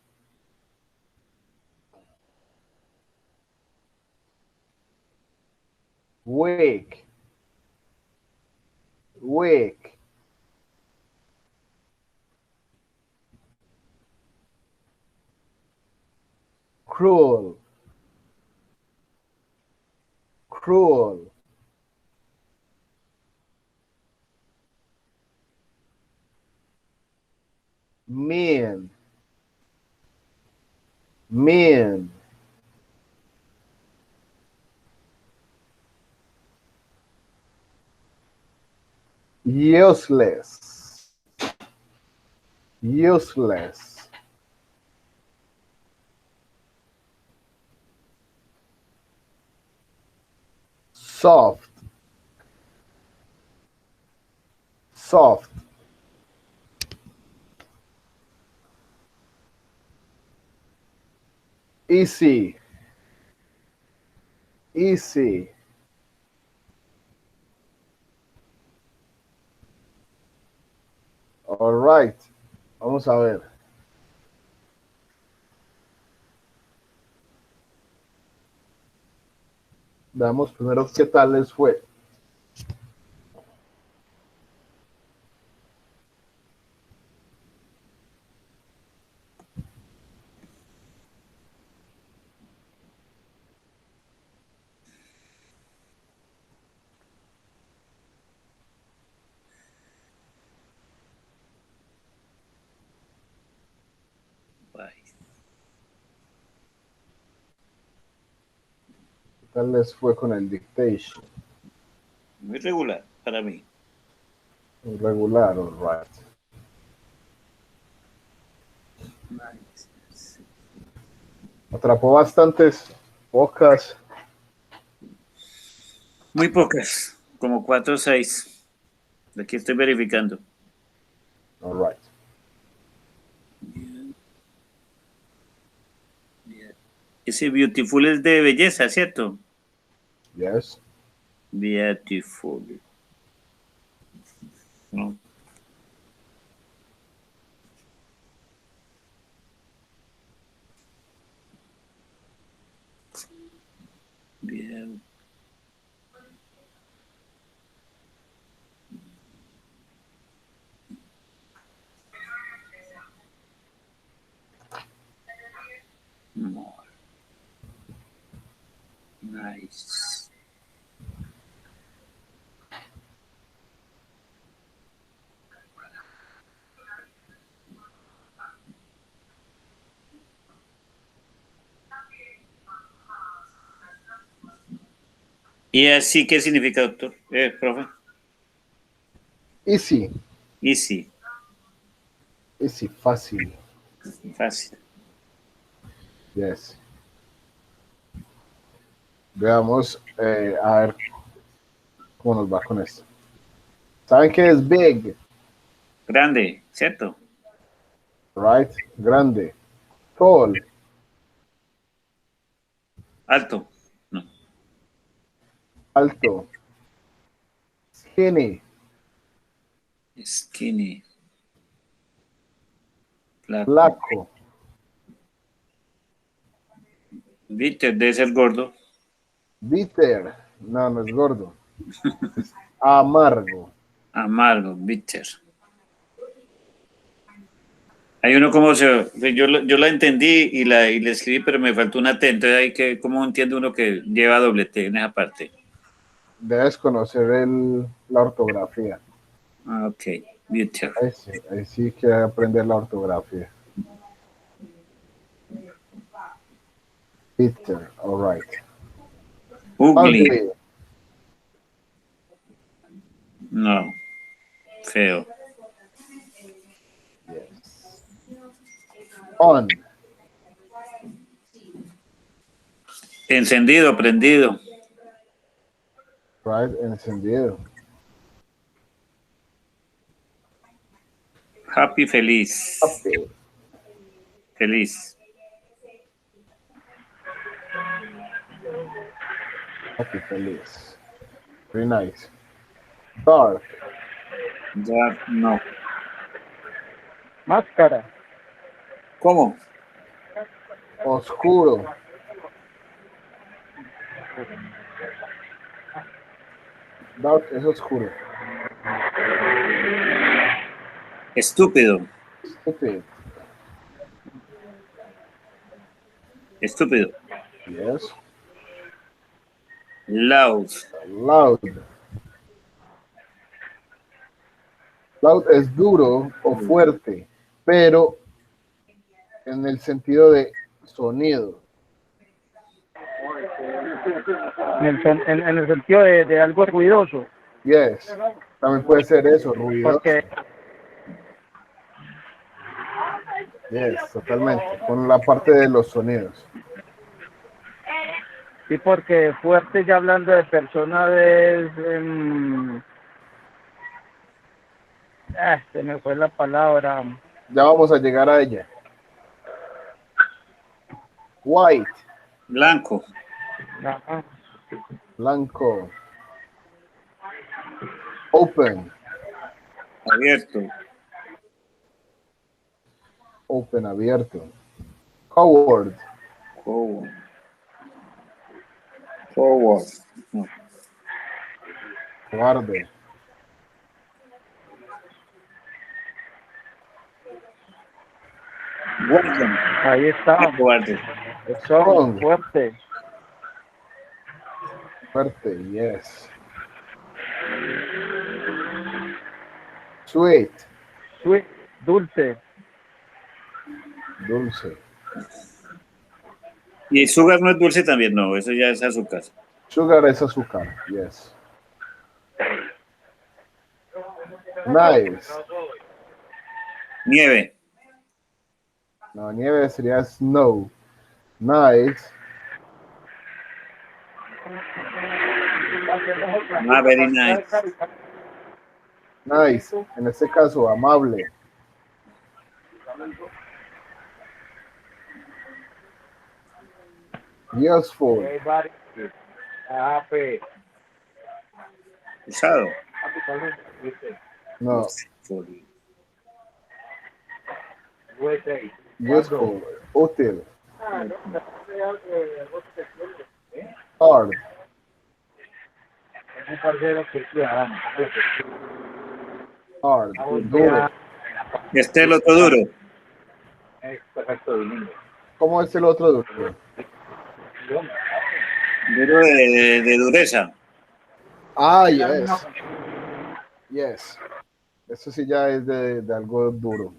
Weak. Weak. Cruel. Cruel. Mean. Mean. Useless. Useless. Soft. Soft. Easy. Easy. All right. Vamos a ver. Veamos primero qué tal les fue. ¿Qué tal les fue con el dictation? Muy regular para mí. Regular, all right. Atrapó bastantes, pocas. Muy pocas, como 4 o 6. Aquí estoy verificando. All right. Ese beautiful es de belleza, ¿cierto? Yes. Beautiful. No. Bien. More. Nice. ¿Y así qué significa, doctor? Profe. Easy. Easy. Easy, fácil. Fácil. Yes. Veamos, a ver cómo nos va con esto. ¿Saben qué es big? Grande, ¿cierto? Right? Grande. Tall. Alto. No. Alto. Skinny. Skinny. Flaco. Flaco. Bitter debe ser gordo. Bitter. No, no es gordo. Es amargo. Amargo, bitter. Hay uno como yo la entendí y le escribí, pero me faltó una T. Entonces hay que, ¿cómo entiende uno que lleva doble T en esa parte? debes conocer la ortografía. Ah, ok. Bitter. Ahí sí que aprender la ortografía. Bitter, all right. Ugly. No. Feo. Yes. On. Encendido, prendido. Right, encendido. Happy, feliz. Happy. Feliz. Happy, feliz. Very nice. Dark. Dark, no. Máscara. ¿Cómo? Oscuro. Dark es oscuro. Estúpido. Stupid. Estúpido. Yes. Loud. Loud. Loud es duro o fuerte, pero en el sentido de sonido. En el sentido de algo ruidoso. Yes. También puede ser eso, ruidoso. Porque Yes, totalmente. Con la parte de los sonidos. sí, porque fuerte ya hablando de personas es se me fue la palabra. Ya vamos a llegar a ella. White. Blanco. Ajá. Blanco. Open. Abierto. Open, abierto. Coward. Forward. Forward. No. Cobarde. Welcome. Ahí está. Cobarde. Strong, fuerte. Fuerte, yes. Sweet. Sweet, dulce. Dulce. Y sugar no es dulce también, no, eso ya es azúcar. Sugar es azúcar, yes. Nice. Nieve. No, nieve sería snow. Nice. Ah, very nice. Nice. En este caso, amable. Useful. Usado. No. Useful. Útil. Hard. Hard. Duro. Este es el otro duro. ¿Cómo es el otro duro? Duro de dureza. Ah, yes. Yes. Eso sí ya es de algo duro.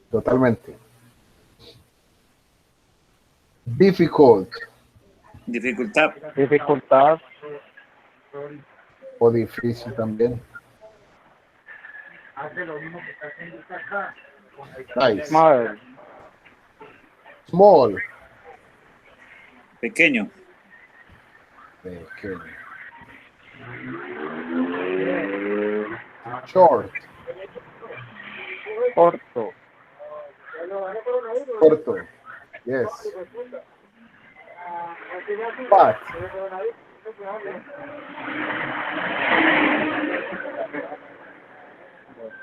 Totalmente. Difficult. Dificultad. Dificultad. O difícil también. Nice. Small. Small. Pequeño. Pequeño. Short. Corto. Corto. Yes. Fat.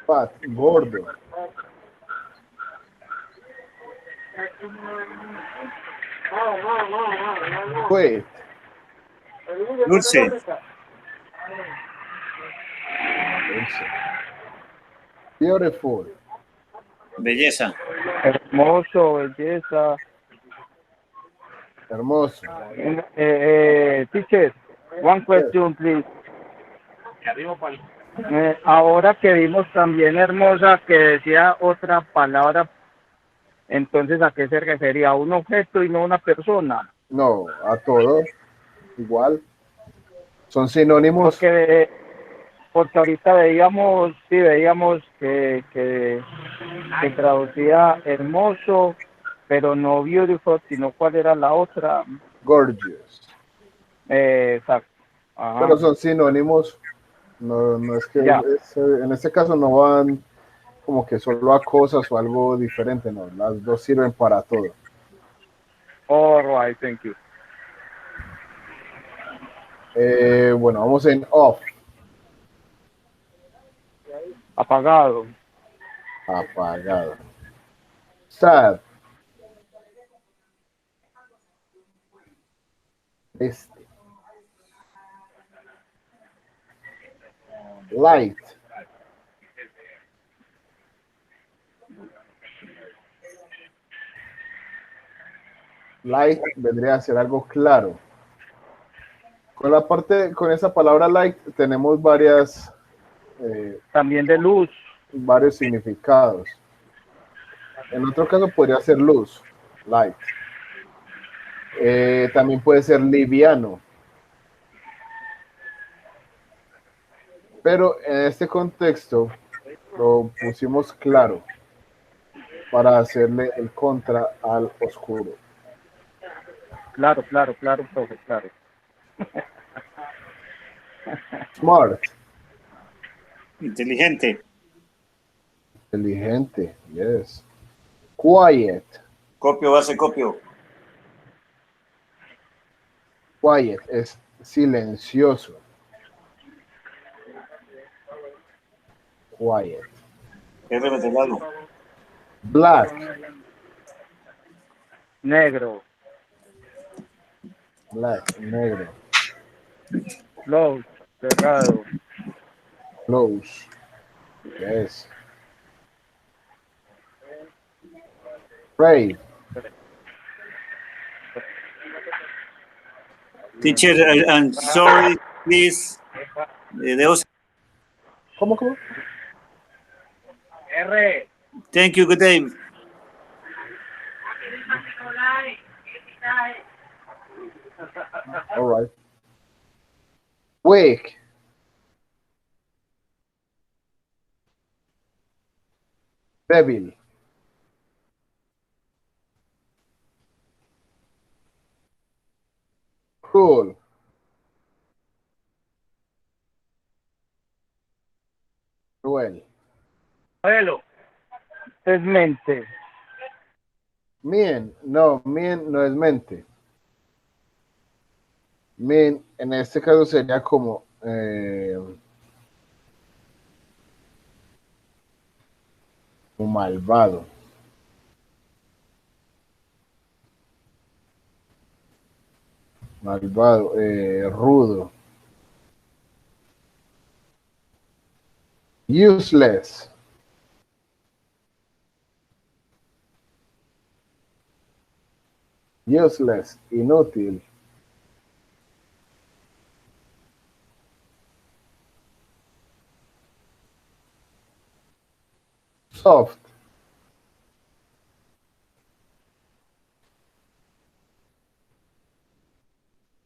Fat. Gordo. Sweet. Dulce. Beautiful. Belleza. Hermoso, belleza. Hermoso. Teacher, One question, please. Ahora que vimos también hermosa que decía otra palabra, entonces ¿a qué se refería? ¿A un objeto y no a una persona? No, a todo, igual. Son sinónimos. Porque ahorita veíamos, sí, veíamos que traducía hermoso, pero no beautiful, sino cuál era la otra. Gorgeous. Exacto. Ajá. Pero son sinónimos. No, no es que Ya. en este caso no van como que solo a cosas o algo diferente, no. Las dos sirven para todo. All right, thank you. Bueno, vamos en off. Apagado. Apagado. Sad. Este. Light. Light vendría a ser algo claro. Con esa palabra light tenemos También de luz. varios significados. En otro caso podría ser luz, light. También puede ser liviano. Pero en este contexto lo pusimos claro para hacerle el contra al oscuro. Claro, profe, claro. Smart. Inteligente. Inteligente, yes. Quiet. Copio, base, copio. Quiet es silencioso. Quiet. Es revelado. Black. Negro. Black, negro. Close. Cerrado. Close. Yes. Gray. Teacher, I'm sorry, please. ¿Cómo? R. Thank you, good day. All right. Weak. Débil. Cruel. Cruel. Modelo. Es mente. Mean no es mente. Mean en este caso sería como malvado. Malvado, rudo. Useless. Useless, inútil. Soft.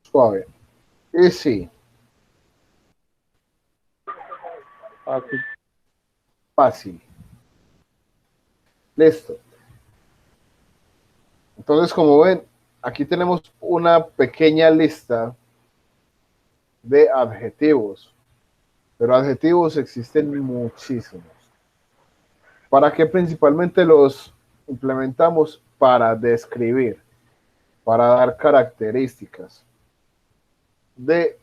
Suave. Easy. Fácil. Listo. Entonces, como ven, aquí tenemos una pequeña lista de adjetivos, pero adjetivos existen muchísimos. ¿Para qué principalmente los implementamos? Para describir, para dar características de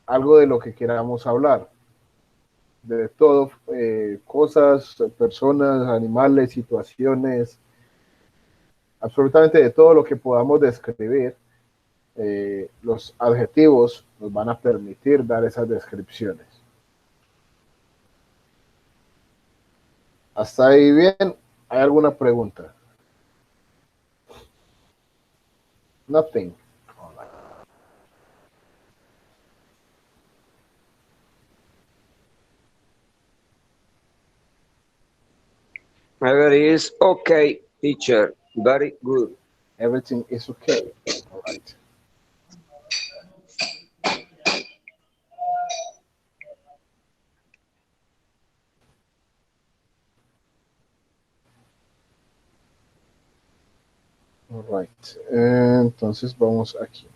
algo de lo que queramos hablar, de todo, cosas, personas, animales, situaciones, absolutamente de todo lo que podamos describir. Los adjetivos nos van a permitir dar esas descripciones. ¿Hasta ahí bien? ¿Hay alguna pregunta? Nothing. Everything is okay, teacher. Very good. Everything is okay. All right. All right. Entonces vamos aquí.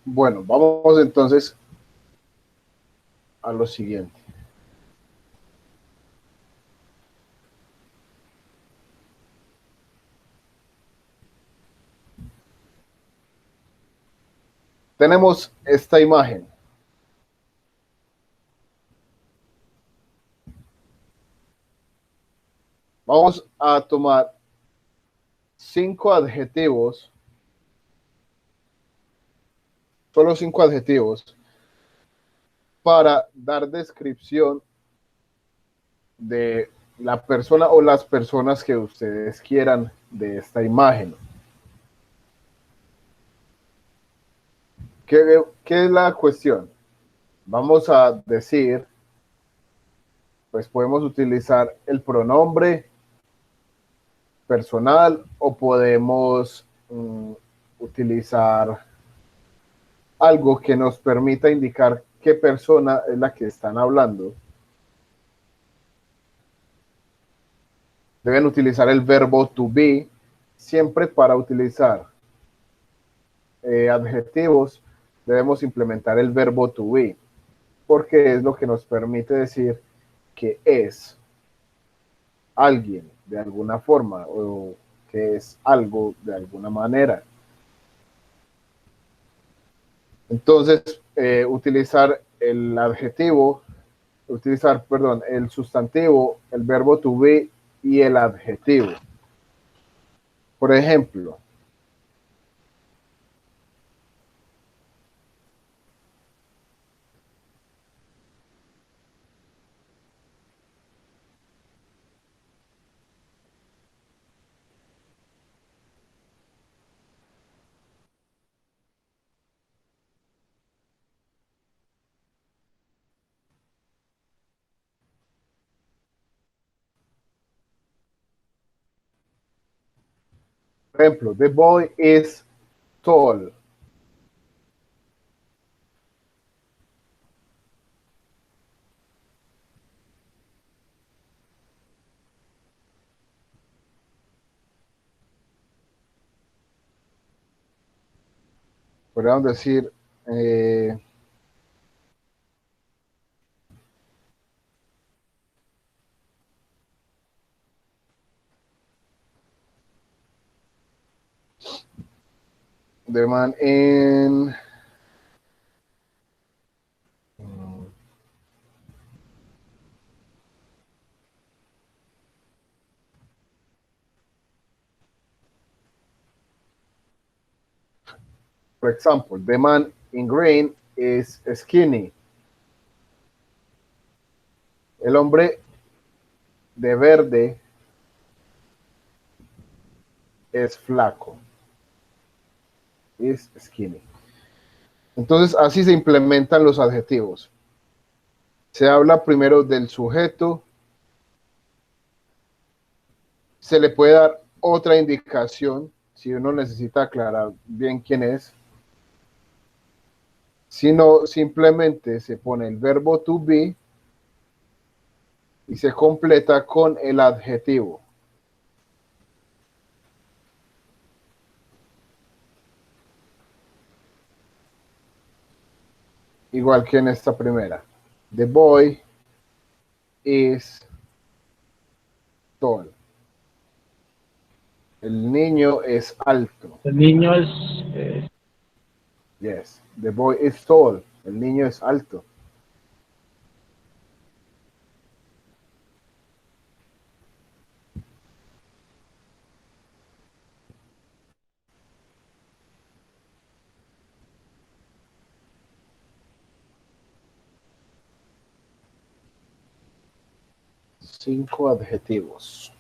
Bueno, vamos entonces a lo siguiente. Tenemos esta imagen. Vamos a tomar 5 adjetivos, solo 5 adjetivos, para dar descripción de la persona o las personas que ustedes quieran de esta imagen. ¿Qué es la cuestión? Vamos a decir, pues podemos utilizar el pronombre personal o podemos utilizar algo que nos permita indicar qué persona es la que están hablando. Deben utilizar el verbo to be. Siempre para utilizar adjetivos debemos implementar el verbo to be, porque es lo que nos permite decir que es alguien de alguna forma o que es algo de alguna manera. Entonces, utilizar el adjetivo, perdón, el sustantivo, el verbo to be y el adjetivo. Por ejemplo, the boy is tall. Podríamos decir, The man in for example, the man in green is skinny. El hombre de verde es flaco. Is skinny. Entonces, así se implementan los adjetivos. Se habla primero del sujeto. Se le puede dar otra indicación si uno necesita aclarar bien quién es. Si no, simplemente se pone el verbo to be y se completa con el adjetivo. Igual que en esta primera. The boy is tall. El niño es alto. El niño es Yes. The boy is tall. El niño es alto. Cinco adjetivos.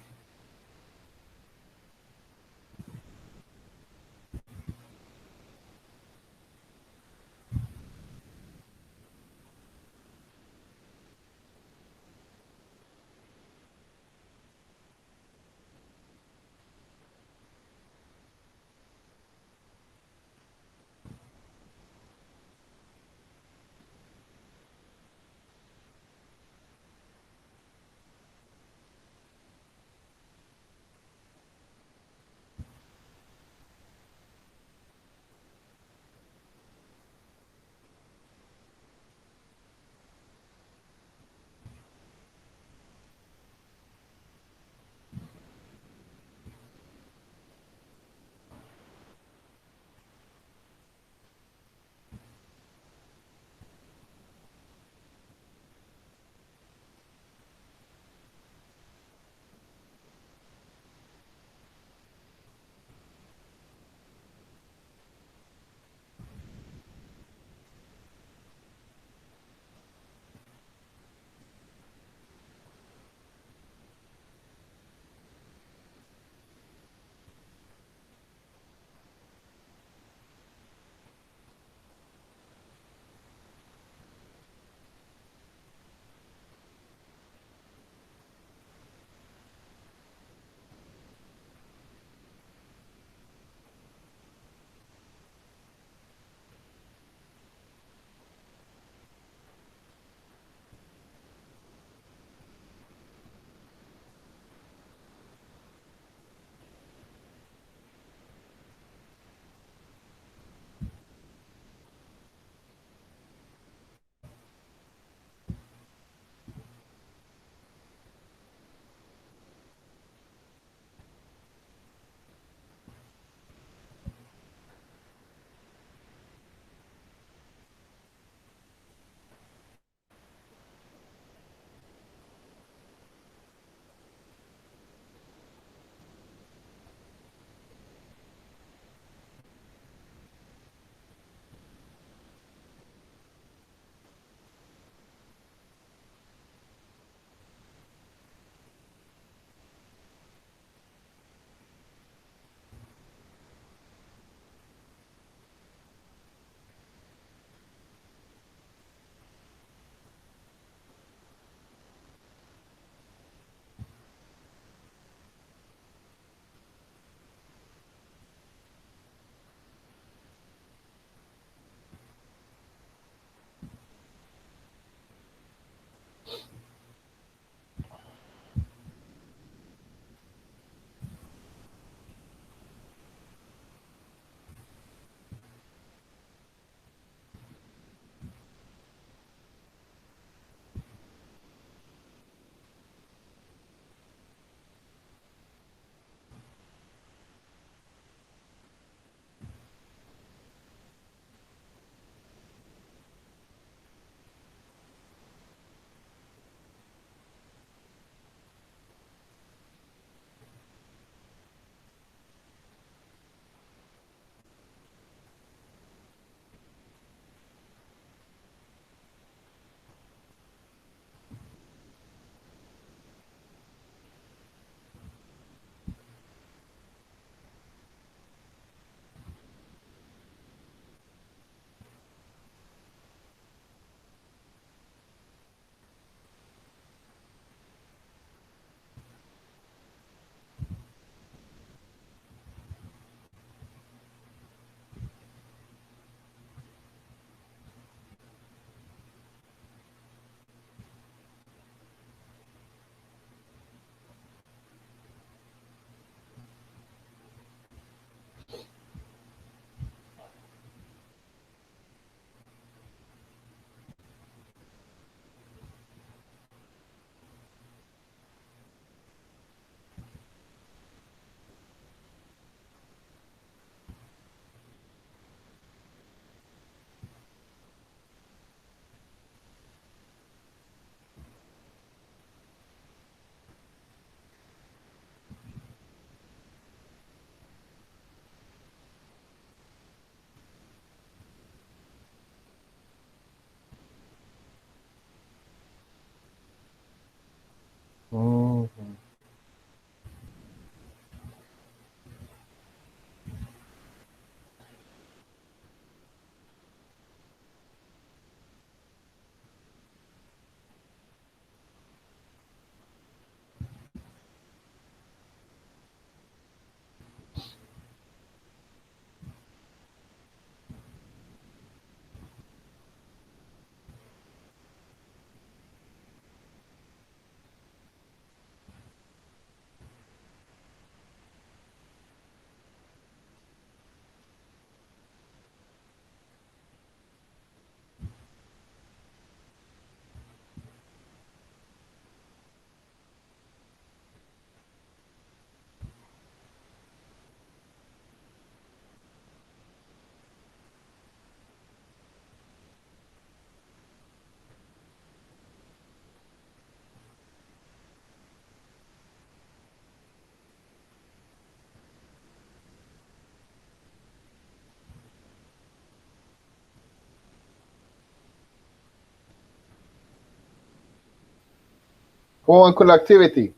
¿Cómo van con la activity?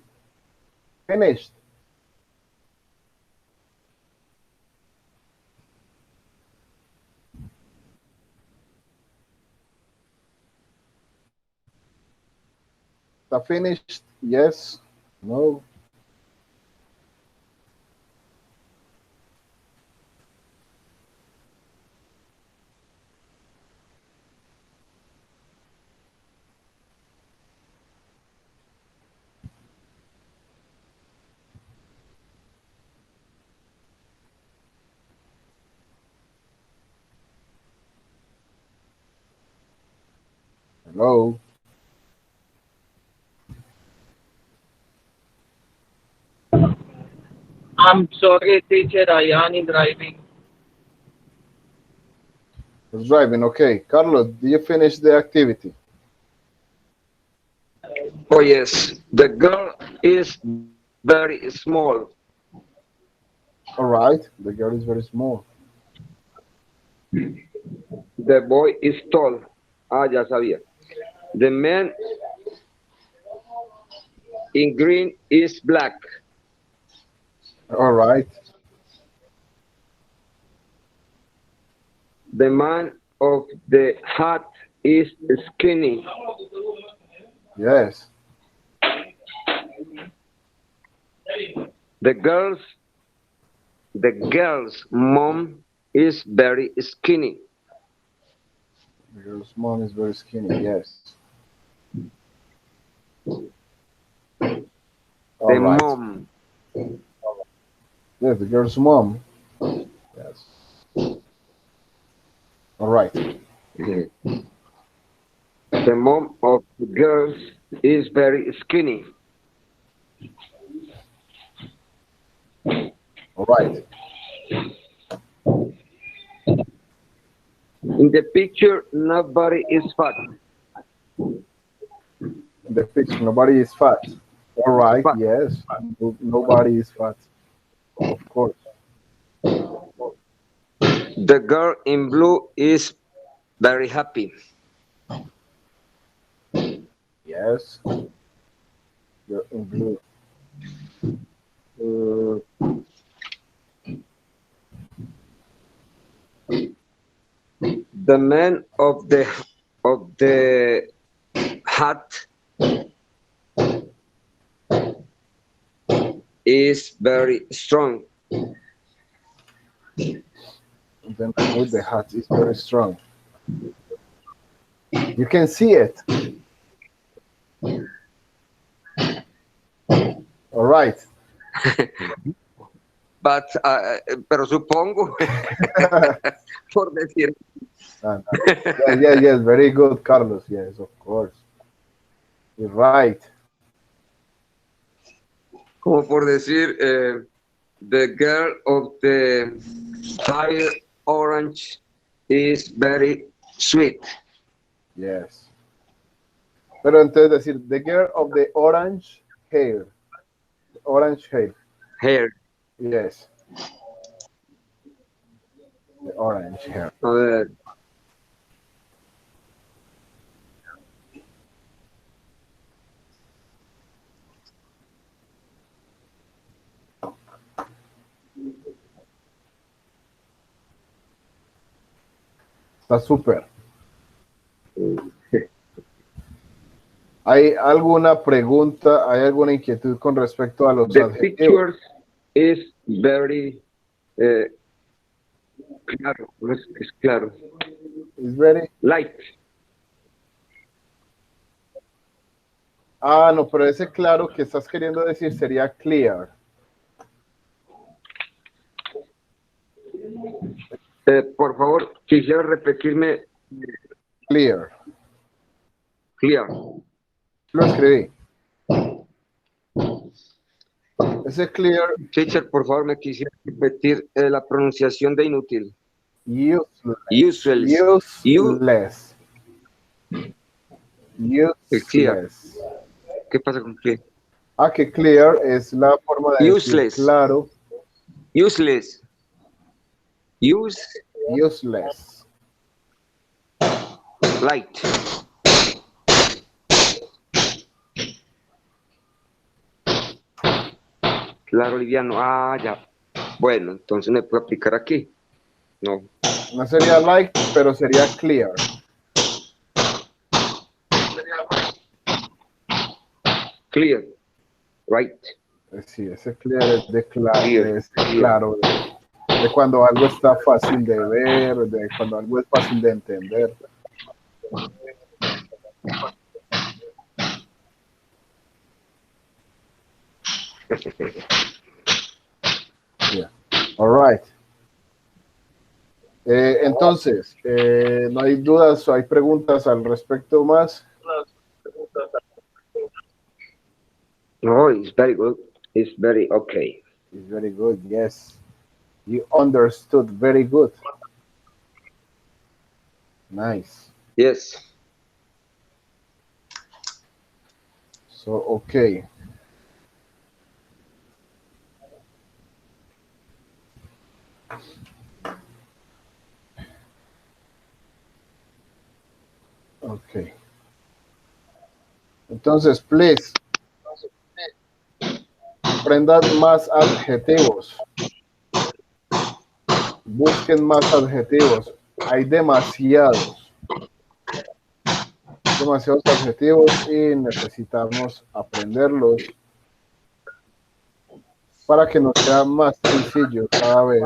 Finished. ¿Está finished? Yes. No. Hello. I'm sorry, teacher, I am driving. Was driving. Okay. Carlos, do you finish the activity? Oh, yes. The girl is very small. All right. The girl is very small. The boy is tall. Ah, ya sabía. The man in green is black. All right. The man of the hat is skinny. Yes. The girl's mom is very skinny. The girl's mom is very skinny. Yes. The right. mom. Yes, the girl's mom. Yes. All right. The mom of the girls is very skinny. All right. In the picture, nobody is fat. In the picture, nobody is fat. All right. Fat. Yes. Nobody is fat. Of course. The girl in blue is very happy. Yes. You're in blue. The man of the hat is very strong. The man with the hat is very strong. You can see it. All right. But, pero supongo, por decir. Yes, very good, Carlos. Yes, of course. You're right. Como por decir, the girl of the hair orange is very sweet. Yes. Pero entonces decir, the girl of the orange hair. Orange hair. Hair. Yes. The orange hair. A ver. Está súper. ¿Hay alguna pregunta, hay alguna inquietud con respecto a los The adjetivos? picture is very claro, no es claro. It's very... Light. Ah, no, pero ese claro que estás queriendo decir sería clear. Por favor, quisiera repetirme. Clear. Clear. Lo escribí. Ese clear. Teacher, por favor, me quisiera repetir la pronunciación de inútil. Useless. Useless. Useless. ¿Qué pasa con clear? Ah, que clear es la forma de Useless. decir claro. Useless. Useless. Light. Claro, liviano. Ah, ya. Bueno, entonces me puedo aplicar aquí. No. No sería like, pero sería clear. Clear. Right. Sí, ese clear es de Clear. claro, de cuando algo está fácil de ver, de cuando algo es fácil de entender. Yeah. All right. Entonces, no hay dudas o hay preguntas al respecto más. No, it's very good. It's very okay. It's very good, yes. You understood very good. Nice. Yes. So, okay. Okay. Entonces, please, aprendan más adjetivos. Busquen más adjetivos. Hay demasiados adjetivos y necesitamos aprenderlos para que nos sea más sencillo cada vez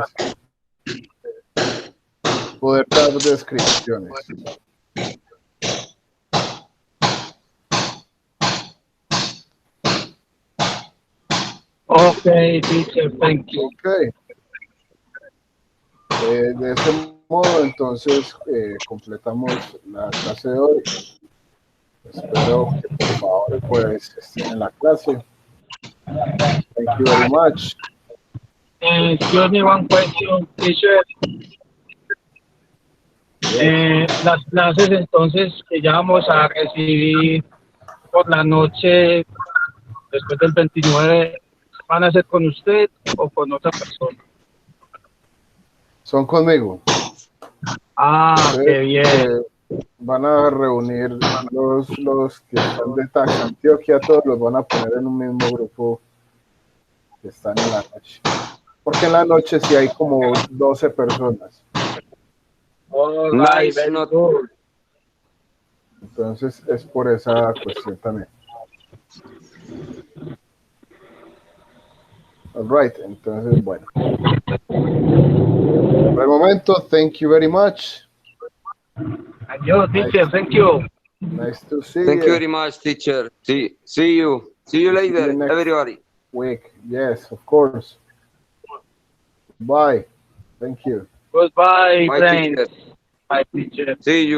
poder dar descripciones. Okay, teacher, thank you. Okay. De ese modo, entonces, completamos la clase de hoy. Espero que por favor pues estén en la clase. Thank you very much. Excuse me, one question, teacher. Las clases entonces que ya vamos a recibir por la noche después del 29, ¿van a ser con usted o con otra persona? Son conmigo. Ah, qué bien. Van a reunir los que están de Tax Antioquia, todos los van a poner en un mismo grupo que están en la noche. Porque en la noche sí hay como 12 personas. All Nice, right, very not- good. Entonces es por esa cuestión también. All right, entonces bueno. Por el momento, thank you very much. Adiós, teacher, thank you. Nice to see Thank you you. very much, teacher. See you. See you See you later, next everybody. week. Yes, of course. Bye. Thank you. Goodbye, Bye, friends. teacher. Bye, teacher. See you.